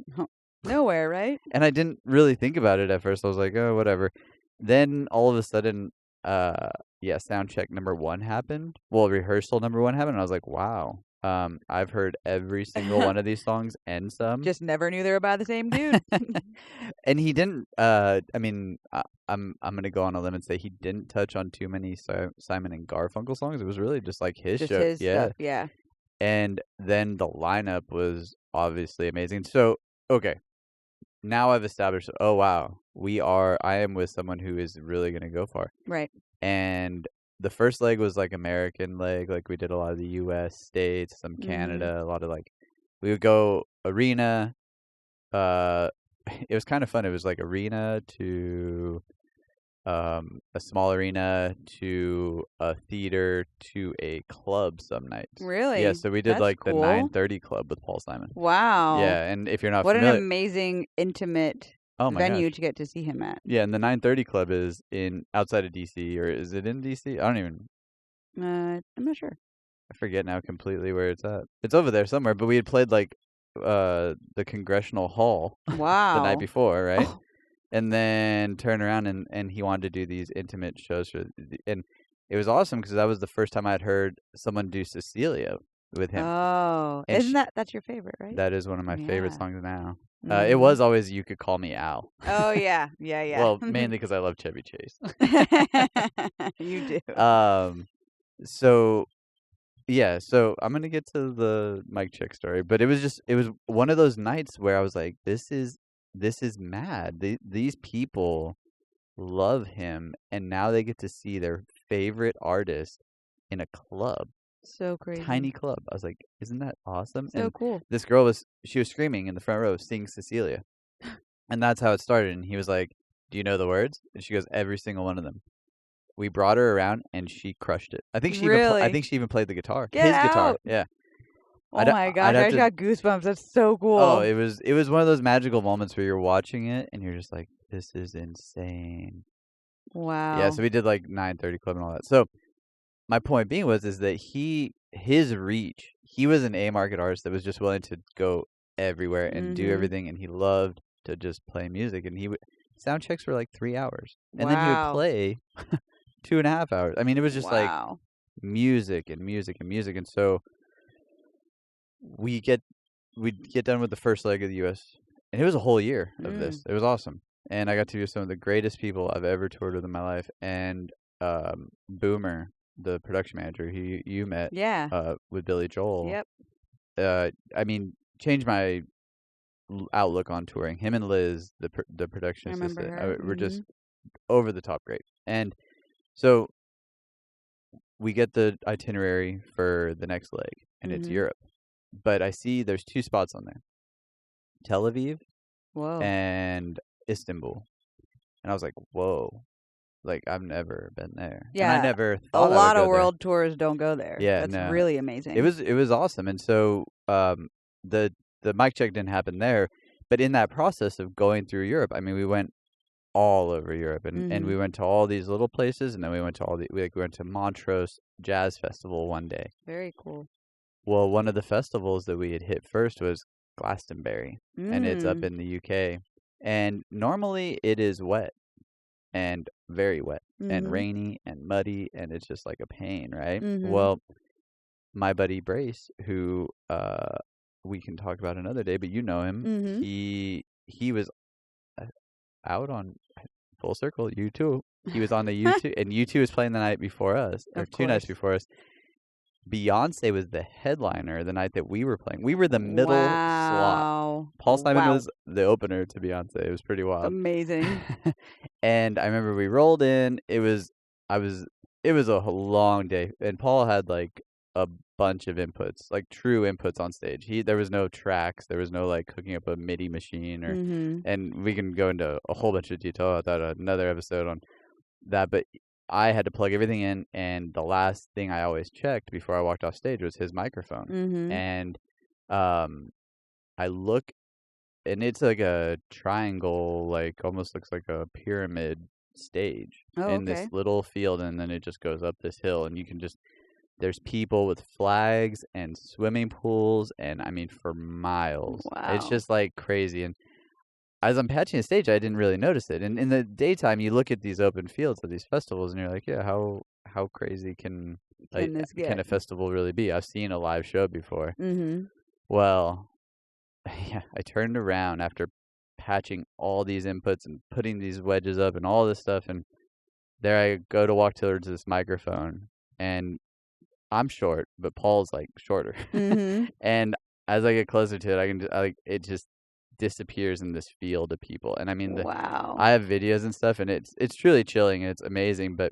Nowhere, right? And I didn't really think about it at first. I was like, oh, whatever. Then all of a sudden, sound check number 1 happened. Well, rehearsal number 1 happened. And I was like, wow. I've heard every single one of these songs and some. Just never knew they were by the same dude. And he didn't. I mean, I'm gonna go on a limb and say he didn't touch on too many Simon and Garfunkel songs. It was really just like his show. His stuff, yeah. And then the lineup was obviously amazing. So okay, now I've established. Oh wow, I am with someone who is really gonna go far. Right. And the first leg was like American leg, like we did a lot of the U.S. states, some Canada, a lot of like we would go arena. It was kind of fun. It was like arena to a small arena to a theater to a club some nights. Really? Yeah. So we did That's the cool. 9:30 Club with Paul Simon. Wow. Yeah, and if you're not what familiar, an amazing intimate venue to get to see him at. Yeah, and the 9:30 Club is outside of DC, or is it in DC? I don't even. I'm not sure. I forget now completely where it's at. It's over there somewhere. But we had played like the Congressional Hall. Wow. The night before, right? Oh. And then turn around and he wanted to do these intimate shows and it was awesome because that was the first time I'd heard someone do Cecilia with him. Oh, and isn't that's your favorite, right? That is one of my favorite songs now. Mm-hmm. It was always "You Could Call Me Al." Oh yeah. Well, mainly because I love Chevy Chase. You do. So I'm gonna get to the mic check story, but it was one of those nights where I was like, this is mad. These people love him, and now they get to see their favorite artist in a club. So crazy. Tiny club. I was like, isn't that awesome? So cool. This girl was screaming in the front row, singing Cecilia. And that's how it started. And he was like, do you know the words? And she goes, every single one of them. We brought her around and she crushed it. I think she even played the guitar. Guitar. Yeah. Oh my gosh, I just got goosebumps. That's so cool. Oh, it was one of those magical moments where you're watching it and you're just like, this is insane. Wow. Yeah, so we did like 9:30 Club and all that. So my point being is that his reach, he was an A market artist that was just willing to go everywhere and do everything, and he loved to just play music, and sound checks were like 3 hours, and then he would play 2.5 hours. I mean, it was just like Wow. music and music and music. And so we'd get done with the first leg of the U.S. and it was a whole year of this. It was awesome. And I got to do some of the greatest people I've ever toured with in my life. And Boomer, the production manager you met Yeah. with Billy Joel, Yep. I mean, changed my outlook on touring. Him and Liz, the production I remember assistant, her. were just over the top great. And so we get the itinerary for the next leg, and it's Europe. But I see there's 2 spots on there, Tel Aviv Whoa. and Istanbul. And I was like, whoa. Like, I've never been there. Yeah. And I never A thought lot I would of go world tours don't go there. Yeah, That's no. really amazing. It was awesome. And so the mic check didn't happen there, but in that process of going through Europe, I mean, we went all over Europe, and we went to all these little places, and then we went to we went to Montrose Jazz Festival one day. Very cool. Well, one of the festivals that we had hit first was Glastonbury, and it's up in the UK. And normally it is wet and very wet and rainy and muddy, and it's just like a pain, right? Well, my buddy Brace, who we can talk about another day, but you know him, he was out on Full Circle, U2. He was on the U2, and U2 was playing the night before us, or 2 nights before us. Beyonce was the headliner the night that we were playing. We were the middle slot. Paul Simon was the opener to Beyonce. It was pretty wild. Amazing. And I remember we rolled in. It was a long day, and Paul had like a bunch of inputs, like true inputs on stage. There was no tracks, there was no like hooking up a MIDI machine or and we can go into a whole bunch of detail about another episode on that, but I had to plug everything in, and the last thing I always checked before I walked off stage was his microphone. And I look, and it's like a triangle, like almost looks like a pyramid stage in this little field, and then it just goes up this hill, and you can just, there's people with flags and swimming pools, and I mean for miles. It's just like crazy. And as I'm patching the stage, I didn't really notice it. And in the daytime, you look at these open fields at these festivals, and you're like, yeah, how crazy can a festival really be? I've seen a live show before. Well, yeah, I turned around after patching all these inputs and putting these wedges up and all this stuff, and there I go to walk towards this microphone, and I'm short, but Paul's like shorter. And as I get closer to it, it just disappears in this field of people. And I mean, I have videos and stuff, and it's truly chilling and it's amazing. But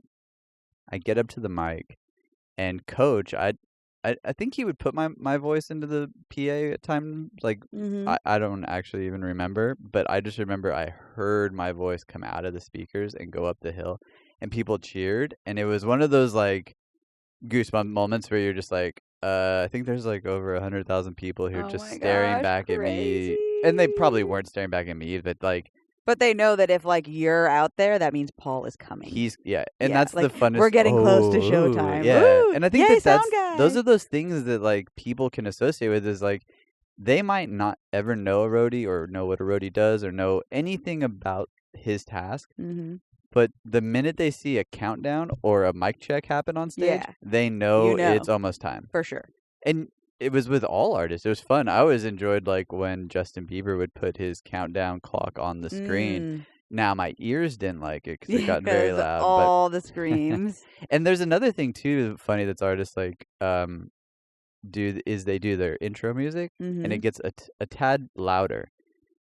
I get up to the mic, and Coach, I think he would put my voice into the PA at times. Like I don't actually even remember, but I just remember I heard my voice come out of the speakers and go up the hill, and people cheered, and it was one of those like goosebump moments where you're just like, I think there's like over 100,000 people who are just staring back at me, and they probably weren't staring back at me, but they know that if like you're out there, that means Paul is coming. And that's like, the funnest. We're getting close to showtime. Yeah, Woo! And I think those are those things that like people can associate with. Is like they might not ever know a roadie or know what a roadie does or know anything about his task. But the minute they see a countdown or a mic check happen on stage, they know it's almost time. For sure. And it was with all artists. It was fun. I always enjoyed like when Justin Bieber would put his countdown clock on the screen. Now my ears didn't like it because it got very loud. All the screams. And there's another thing too, funny, that's artists like they do their intro music, and it gets a tad louder,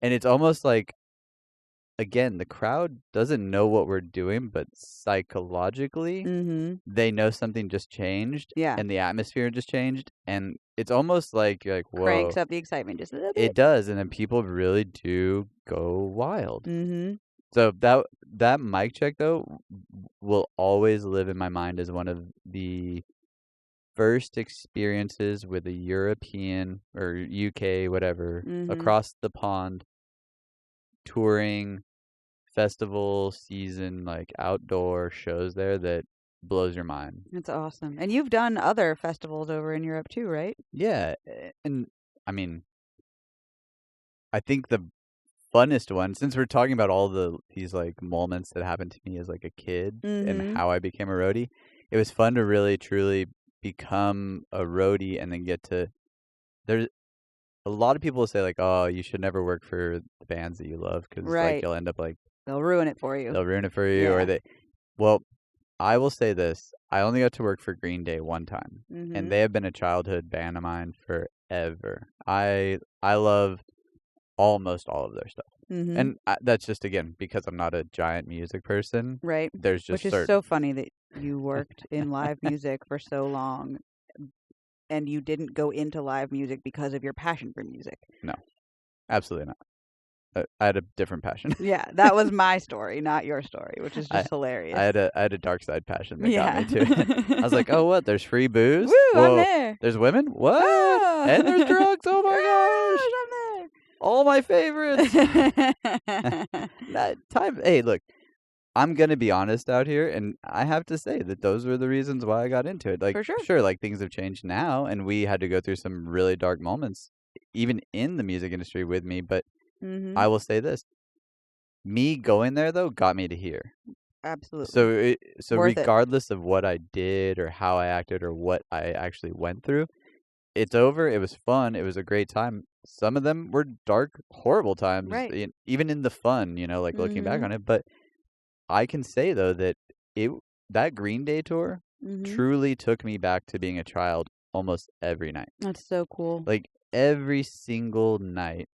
and it's almost like, again, the crowd doesn't know what we're doing, but psychologically, they know something just changed, and the atmosphere just changed, and it's almost like you're like, whoa. Cranks up the excitement just a little bit. It does, and then people really do go wild. So that mic check, though, will always live in my mind as one of the first experiences with a European or UK, whatever, across the pond, touring, festival season, like outdoor shows there, that blows your mind. That's awesome. And you've done other festivals over in Europe too, right? Yeah. And I mean, I think the funnest one, since we're talking about all these like moments that happened to me as like a kid and how I became a roadie, it was fun to really truly become a roadie and then get to. There's a lot of people say like, oh, you should never work for the bands that you love because like you'll end up like they'll ruin it for you. Or they. Well, I will say this: I only got to work for Green Day one time, and they have been a childhood band of mine forever. I love almost all of their stuff. And that's just, again, because I'm not a giant music person. Right. There's just Which is so funny that you worked in live music for so long and you didn't go into live music because of your passion for music. No, absolutely not. I had a different passion. Yeah, that was my story, not your story, which is just hilarious. I had a dark side passion that got me to it. I was like, oh, what? There's free booze? Woo, I'm there. There's women? What? Oh. And there's drugs? Oh, my gosh. I'm there. All my favorites. Hey, look, I'm going to be honest out here, and I have to say that those were the reasons why I got into it. Like, for sure, like, things have changed now, and we had to go through some really dark moments, even in the music industry with me, but I will say this. Me going there, though, got me to here. Absolutely. So regardless of what I did or how I acted or what I actually went through, it's over. It was fun. It was a great time. Some of them were dark, horrible times, right. Even in the fun, like looking back on it. But I can say, though, that that Green Day tour truly took me back to being a child almost every night. That's so cool. Like, every single night.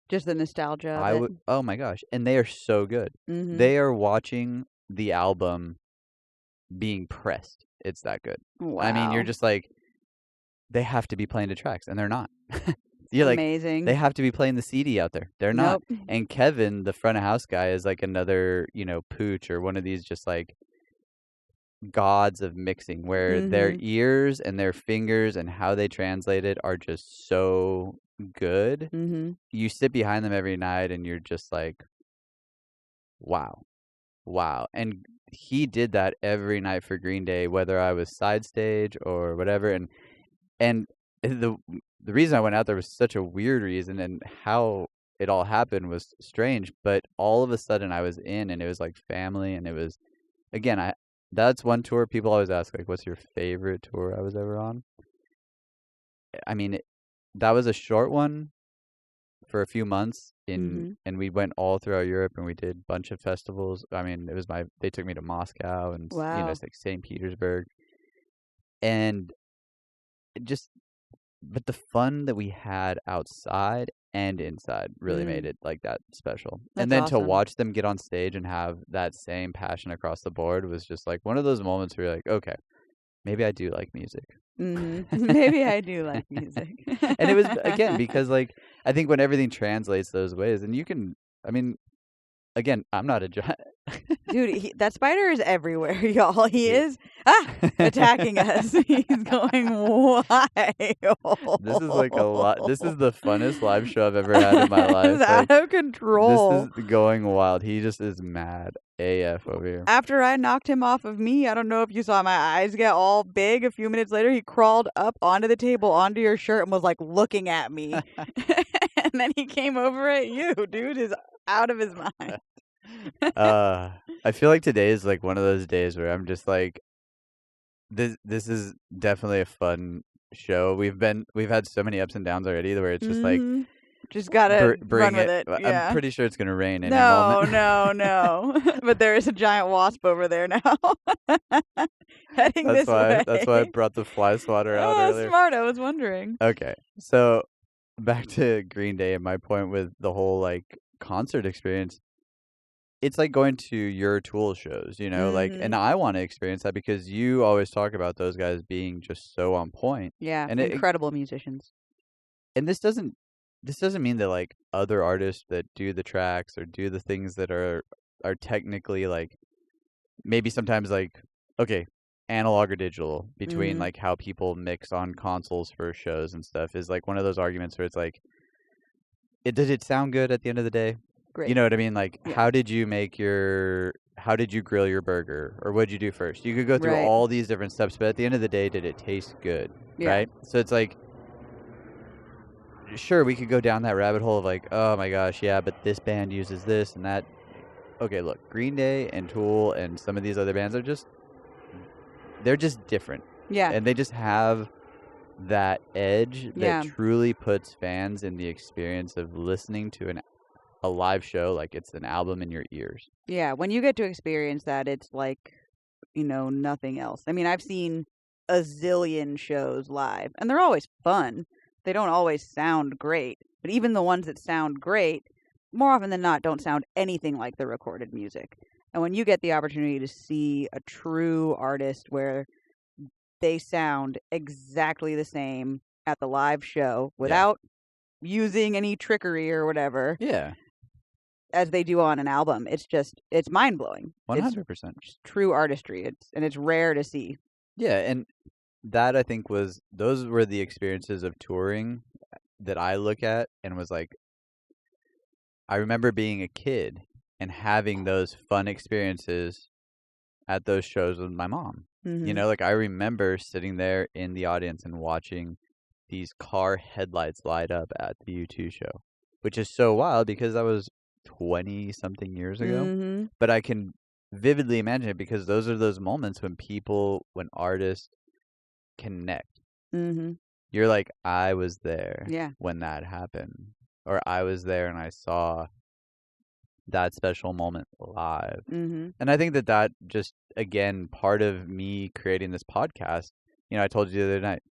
Just the nostalgia of it. Oh, my gosh. And they are so good. They are watching the album being pressed. It's that good. Wow. I mean, you're just like, they have to be playing the tracks, and they're not. You're like, amazing. They have to be playing the CD out there. They're not. And Kevin, the front of house guy, is like another, pooch or one of these just like gods of mixing where their ears and their fingers and how they translate it are just so good. You sit behind them every night and you're just like, wow. And he did that every night for Green Day, whether I was side stage or whatever. And the reason I went out there was such a weird reason, and how it all happened was strange, but all of a sudden I was in, and it was like family, and it was, again, that's one tour people always ask, like, what's your favorite tour I was ever on? I mean, that was a short one for a few months, and we went all throughout Europe, and we did a bunch of festivals. I mean, they took me to Moscow and, it's like St. Petersburg, and but the fun that we had outside and inside really made it like that special. That's and then awesome. To watch them get on stage and have that same passion across the board was just like one of those moments where you're like, okay, maybe I do like music. Maybe I do like music. And it was, again, because like, I think when everything translates those ways, and again, I'm not a giant. Dude, that spider is everywhere, y'all. He is attacking us. He's going wild. This is like a lot. This is the funnest live show I've ever had in my life. It's out of control. This is going wild. He just is mad AF over here. After I knocked him off of me, I don't know if you saw my eyes get all big. A few minutes later, he crawled up onto the table, onto your shirt, and was like looking at me. And then he came over at you. Dude is out of his mind. I feel like today is like one of those days where I'm just like, this is definitely a fun show. We've had so many ups and downs already where it's just like, just gotta run with it. Yeah. I'm pretty sure it's gonna rain any moment. No. But there is a giant wasp over there now. Heading this way. That's why I brought the fly swatter out earlier. Smart. I was wondering. Okay, so back to Green Day and my point with the whole like concert experience. It's like going to your Tool shows, like, and I want to experience that because you always talk about those guys being just so on point. Yeah, and incredible musicians. And this doesn't mean that like other artists that do the tracks or do the things that are technically like maybe sometimes like, okay, analog or digital between like how people mix on consoles for shows and stuff is like one of those arguments where it's like, did it sound good at the end of the day? Great. You know what I mean? Like, how did you grill your burger? Or what'd you do first? You could go through all these different steps, but at the end of the day, did it taste good? Yeah. Right? So it's like, sure, we could go down that rabbit hole of like, oh my gosh, yeah, but this band uses this and that. Okay, look, Green Day and Tool and some of these other bands they're just different. Yeah. And they just have that edge Yeah. that truly puts fans in the experience of listening to a live show like it's an album in your ears. Yeah, when you get to experience that, it's like, nothing else. I mean, I've seen a zillion shows live, and they're always fun. They don't always sound great, but even the ones that sound great, more often than not, don't sound anything like the recorded music. And when you get the opportunity to see a true artist where they sound exactly the same at the live show without using any trickery or whatever. Yeah. As they do on an album, it's mind-blowing. 100%. It's true artistry. It's rare to see. Yeah, and that I think those were the experiences of touring that I look at and was like, I remember being a kid and having those fun experiences at those shows with my mom. Mm-hmm. Like I remember sitting there in the audience and watching these car headlights light up at the U2 show, which is so wild because that was 20-something years ago. Mm-hmm. But I can vividly imagine it because those are those moments when artists connect. Mm-hmm. You're like, I was there Yeah. when that happened. Or I was there and I saw that special moment live. Mm-hmm. And I think that just, again, part of me creating this podcast, I told you the other night,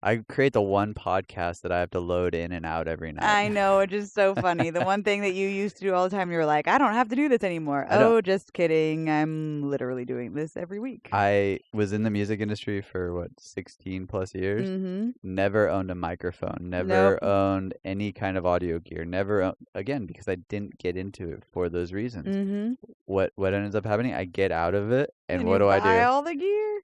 I create the one podcast that I have to load in and out every night. I know, which is so funny. The one thing that you used to do all the time, you were like, I don't have to do this anymore. Oh, just kidding. I'm literally doing this every week. I was in the music industry for, 16 plus years. Mm-hmm. Never owned a microphone. Never owned any kind of audio gear. Never, again, because I didn't get into it for those reasons. Mm-hmm. What ends up happening, I get out of it, and what do I do? Buy all the gear?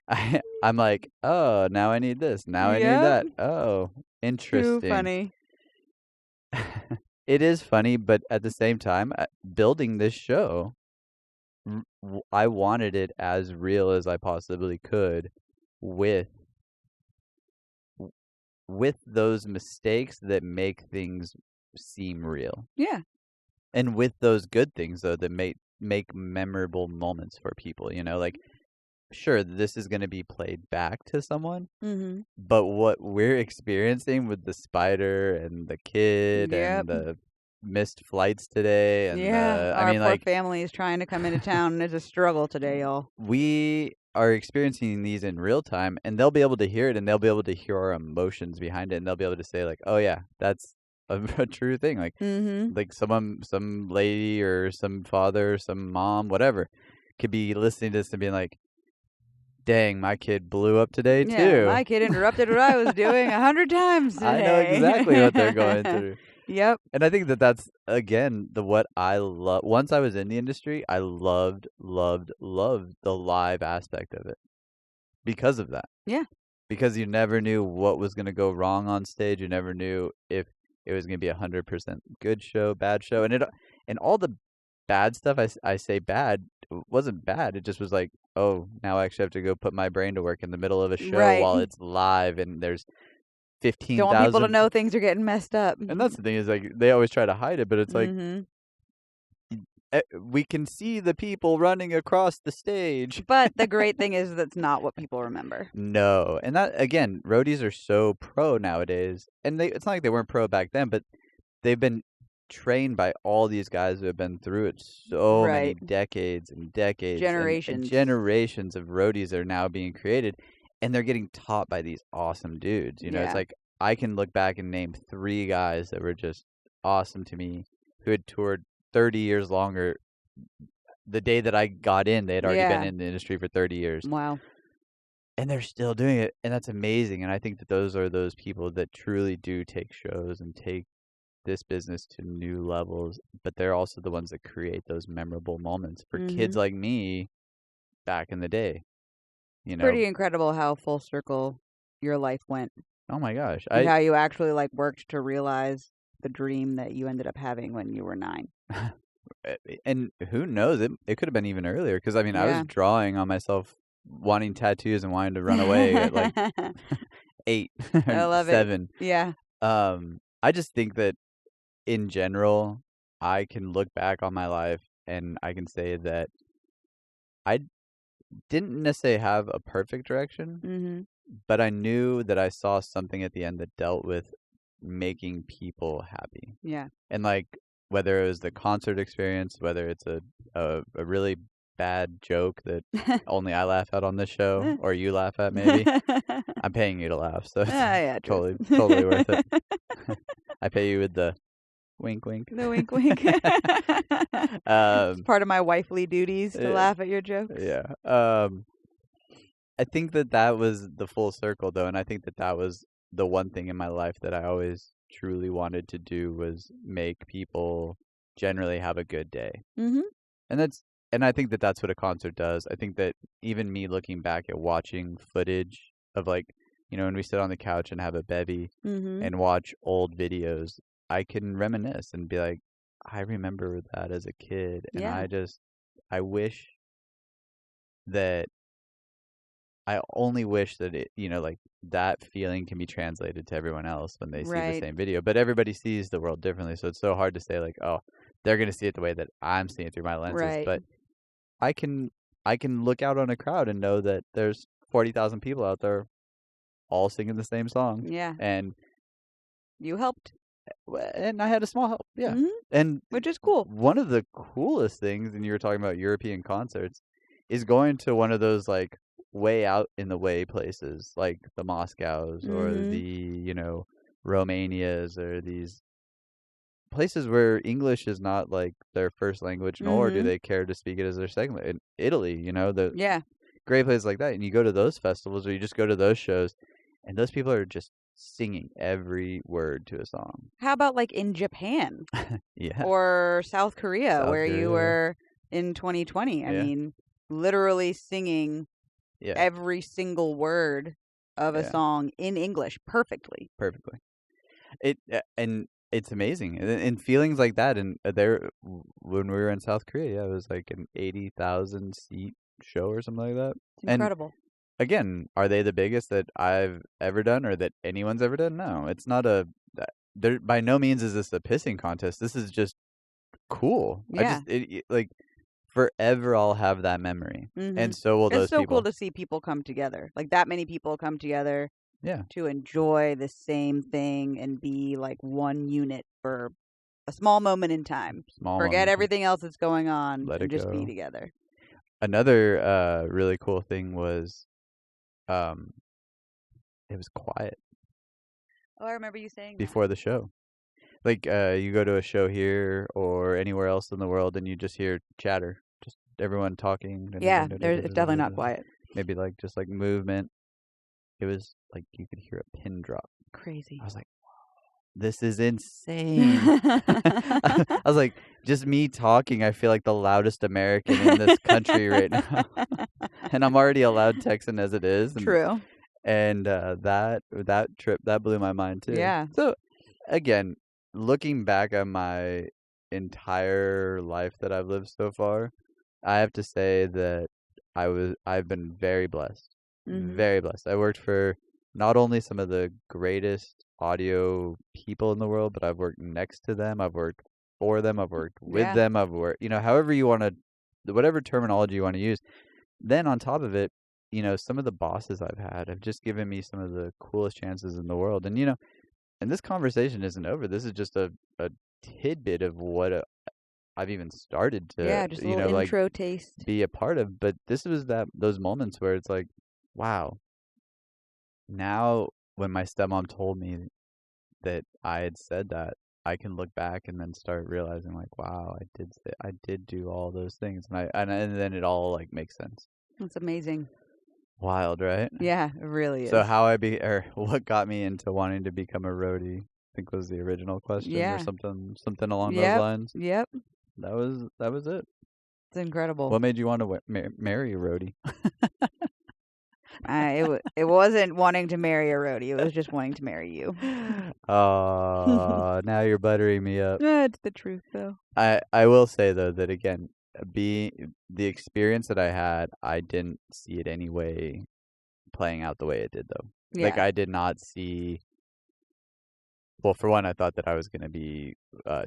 I'm like, oh, now I need this. Now I need that. Oh, interesting. Too funny. It is funny, but at the same time, building this show, I wanted it as real as I possibly could with those mistakes that make things seem real. Yeah. And with those good things, though, that make memorable moments for people, like, sure, this is going to be played back to someone, mm-hmm. but what we're experiencing with the spider and the kid and the missed flights today, and our poor family is trying to come into town, and it's a struggle today, y'all. We are experiencing these in real time, and they'll be able to hear it, and they'll be able to hear our emotions behind it, and they'll be able to say like, oh yeah, that's a true thing. Like, mm-hmm. like some lady or some father, some mom, whatever, could be listening to this and being like, dang, my kid blew up today too. My kid interrupted what I was doing 100 times today. I know exactly what they're going through. Yep. And I think that's, again, what I love. Once I was in the industry, I loved the live aspect of it because of that. Yeah. Because you never knew what was going to go wrong on stage. You never knew if it was going to be 100% good show, bad show. And all the bad stuff I say bad wasn't bad. It just was like, oh, now I actually have to go put my brain to work in the middle of a show while it's live and there's 15,000. Don't want people to know things are getting messed up. And that's the thing is, like, they always try to hide it, but it's like, we can see the people running across the stage. But the great thing is that's not what people remember. No. And that, again, roadies are so pro nowadays. And it's not like they weren't pro back then, but they've been trained by all these guys who have been through it so many decades and decades. Generations. And generations of roadies are now being created. And they're getting taught by these awesome dudes. It's like, I can look back and name 3 guys that were just awesome to me who had toured 30 years longer. The day that I got in, they had already been in the industry for 30 years. Wow. And they're still doing it. And that's amazing. And I think that those are those people that truly do take shows and take this business to new levels. But they're also the ones that create those memorable moments for kids like me back in the day. Pretty incredible how full circle your life went. Oh my gosh. And how you actually worked to realize the dream that you ended up having when you were 9. And who knows, it could have been even earlier. Because, I mean, I was drawing on myself wanting tattoos and wanting to run away at 8 or I love 7. Yeah. I just think that in general, I can look back on my life and I can say that I didn't necessarily have a perfect direction, Mm-hmm. but I knew that I saw something at the end that dealt with making people happy. Yeah. And like whether it was the concert experience, whether it's a really bad joke that only I laugh at on this show or you laugh at maybe. I'm paying you to laugh, so it's yeah, true. totally worth it. I pay you with the wink wink. The wink wink. It's part of my wifely duties to laugh at your jokes. Yeah. I think that was the full circle though, and I think that was the one thing in my life that I always truly wanted to do was make people generally have a good day. Mm-hmm. And I think that that's what a concert does. I think that even me looking back at watching footage of like, when we sit on the couch and have a bevy and watch old videos, I can reminisce and be like, I remember that as a kid. And I wish that I only wish that it, like that feeling can be translated to everyone else when they see the same video. But everybody sees the world differently. So it's so hard to say like, oh, they're going to see it the way that I'm seeing it through my lenses. Right. But I can look out on a crowd and know that there's 40,000 people out there all singing the same song. Yeah. And you helped. And I had a small help. Yeah. Mm-hmm. And which is cool. One of the coolest things, and you were talking about European concerts, is going to one of those like way out in the way places like the Moscows or the, Romanias or these places where English is not like their first language, nor do they care to speak it as their second language. In Italy, the great places like that. And you go to those festivals or you just go to those shows and those people are just singing every word to a song. How about like in Japan? Yeah. Or South Korea, where you were in 2020. I mean, literally singing every single word of a song in English perfectly. Perfectly. And it's amazing. And feelings like that. And there, when we were in South Korea, it was like an 80,000 seat show or something like that. It's incredible. And again, are they the biggest that I've ever done or that anyone's ever done? No, it's not there. By no means is this a pissing contest. This is just cool. Yeah. Like forever I'll have that memory. And so will those people. It's so cool to see people come together. Like that many people come together. Yeah. To enjoy the same thing and be like one unit for a small moment in time. Forget everything else that's going on and just be together. Another really cool thing was it was quiet. Oh, I remember you saying before the show. Like you go to a show here or anywhere else in the world and you just hear chatter. Just everyone talking. Yeah, it's definitely not quiet. Maybe like just like movement. It was like you could hear a pin drop. Crazy. I was like, this is insane. I was like, just me talking, I feel like the loudest American in this country right now. And I'm already a loud Texan as it is. True. And that trip, that blew my mind too. Yeah. So again, looking back at my entire life that I've lived so far, I have to say that I've been very blessed. Very blessed. I worked for not only some of the greatest audio people in the world, but I've worked next to them. I've worked for them. I've worked with them. I've worked, however you want to, whatever terminology you want to use. Then on top of it, some of the bosses I've had have just given me some of the coolest chances in the world. And, and this conversation isn't over. This is just a tidbit of what I've even started to, just a little intro taste, be a part of. But this was those moments where it's like, wow. Now, when my stepmom told me that I had said that, I can look back and then start realizing, like, wow, I did do all those things, and then it all like makes sense. That's amazing. Wild, right? Yeah, it really is. So what got me into wanting to become a roadie? I think was the original question, or something along those lines. Yep. That was it. It's incredible. What made you want to marry a roadie? It wasn't wanting to marry a roadie. It was just wanting to marry you. Oh, now you're buttering me up. It's the truth, though. I will say, though, that again, the experience that I had, I didn't see it anyway playing out the way it did, though. Yeah. Like, I did not see well, for one, I thought that I was gonna be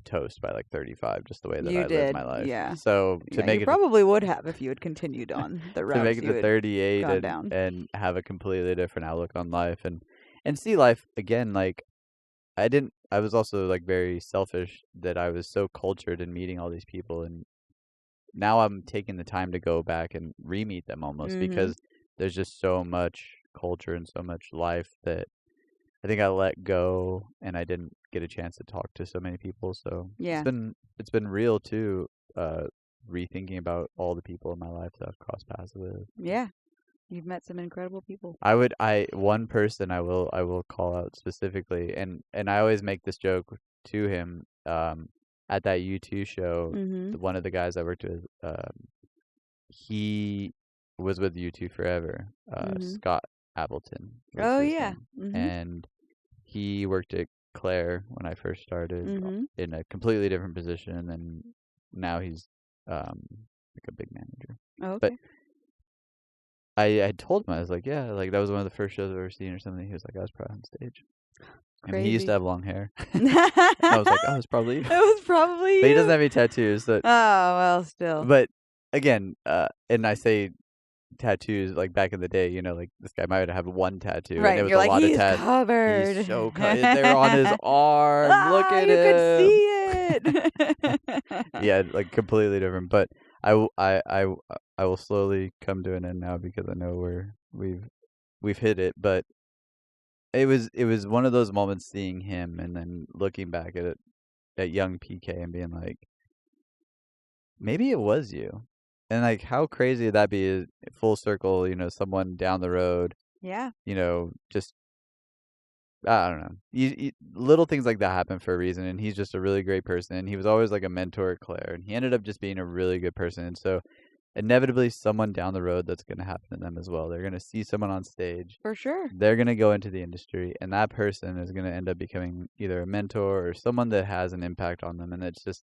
toast by like 35, just the way that You I lived did, my life. yeah. So to Yeah, make you it probably would have if you had continued on the to routes make it you to had 38 gone down. and have a completely different outlook on life and see life again, like I was also like very selfish that I was so cultured in meeting all these people, and now I'm taking the time to go back and re-meet them almost because there's just so much culture and so much life that I think I let go, and I didn't get a chance to talk to so many people. So Yeah. it's been real too, rethinking about all the people in my life that I've crossed paths with. Yeah. You've met some incredible people. One person I will call out specifically, and I always make this joke to him, at that U2 show, one of the guys I worked with, he was with U2 forever, Scott Appleton was Oh, his yeah. name. And he worked at Claire when I first started, in a completely different position, and now he's like a big manager. Oh, okay. But I told him, I was like, yeah, like that was one of the first shows I've ever seen or something. He was like, I was probably on stage. Crazy. And he used to have long hair. I was like, oh, it was probably you. It was probably you. But he doesn't have any tattoos. Oh, well, still. But again, and I say tattoos, like back in the day, you know, like this guy might have one tattoo. Right, And it was you're a like, lot he's of tattoos. covered. He's so covered. They're on his arm. Look at you him. could see it. Yeah, like completely different. But I will slowly come to an end now because I know we've hit it. But it was one of those moments seeing him and then looking back at it, at young PK, and being like, maybe it was you. And like, how crazy would that be? Full circle, you know, someone down the road. Yeah. You know, just I don't know. Little things like that happen for a reason, and he's just a really great person. And he was always like a mentor at Claire, and he ended up just being a really good person. And so, inevitably, someone down the road that's going to happen to them as well. They're going to see someone on stage. For sure. They're going to go into the industry, and that person is going to end up becoming either a mentor or someone that has an impact on them. And it's just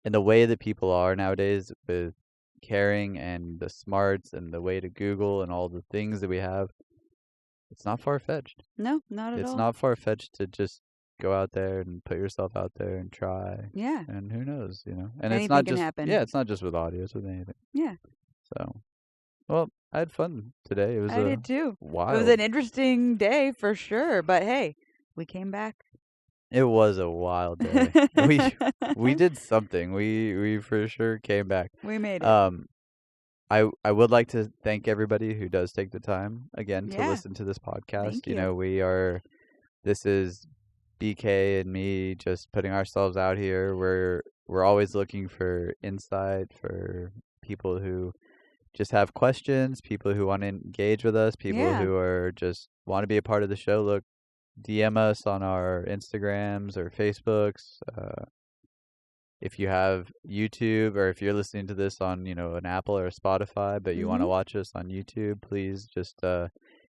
in the way that people are nowadays with caring and the smarts and the way to Google and all the things that we have. It's not far-fetched. No, not at all. It's not far-fetched to just go out there and put yourself out there and try. Yeah. And who knows, you know? And anything it's not can just happen. Yeah, it's not just with audio, it's with anything. Yeah. So, well, I had fun today. It was I did too. Wild. It was an interesting day for sure, but hey, we came back. It was a wild day. we did something. We for sure came back. We made it. I would like to thank everybody who does take the time again to listen to this podcast. Thank you know, this is BK and me just putting ourselves out here. We're always looking for insight, for people who just have questions, people who want to engage with us, people who are just want to be a part of the show. Look, DM us on our Instagrams or Facebooks. If you have YouTube, or if you're listening to this on, you know, an Apple or a Spotify, but you want to watch us on YouTube, please just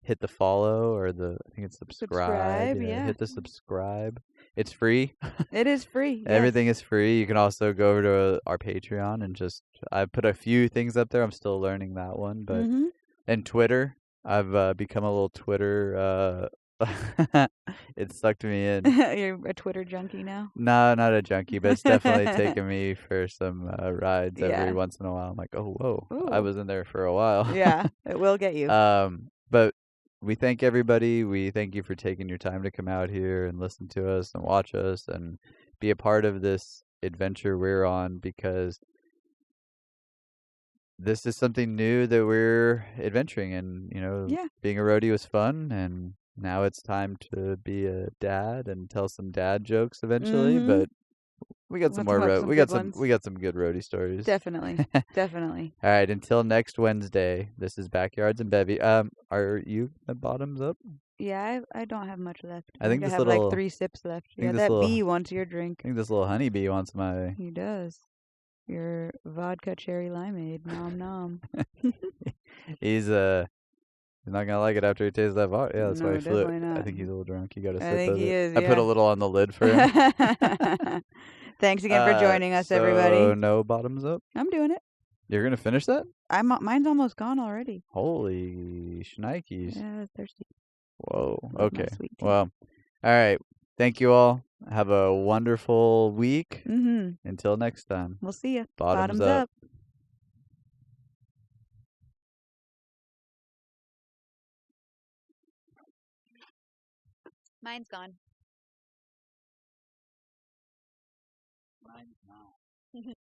hit the follow or I think it's subscribe. Yeah. Hit the subscribe. It's free. It is free. Yes. Everything is free. You can also go over to our Patreon and I put a few things up there. I'm still learning that one, but and Twitter. I've become a little Twitter. It sucked me in. You're a Twitter junkie now? No, not a junkie, but it's definitely taken me for some rides every once in a while. I'm like, oh, whoa, Ooh. I was in there for a while. Yeah, it will get you. But we thank everybody. We thank you for taking your time to come out here and listen to us and watch us and be a part of this adventure we're on, because this is something new that we're adventuring in. You know, being a roadie was fun, and now it's time to be a dad and tell some dad jokes eventually. But we got some more we got some good roadie stories. Definitely. Definitely. All right, until next Wednesday. This is Backyards and Bevvies. Are you at bottoms up? Yeah, I don't have much left. I think I this have little, like 3 sips left. Yeah, that bee wants your drink. I think this little honeybee wants my. He does. Your vodka cherry limeade. Nom nom. He's not gonna like it after he tastes that vodka. Yeah, that's why he flew. Not. I think he's a little drunk. You gotta sip I think he is. I put a little on the lid for him. Thanks again for joining us, everybody. So no bottoms up. I'm doing it. You're gonna finish that? Mine's almost gone already. Holy shnikes! Yeah, thirsty. Whoa. Okay. Well, all right. Thank you all. Have a wonderful week. Mm-hmm. Until next time. We'll see you. Bottoms up. Mine's gone. Mine's not.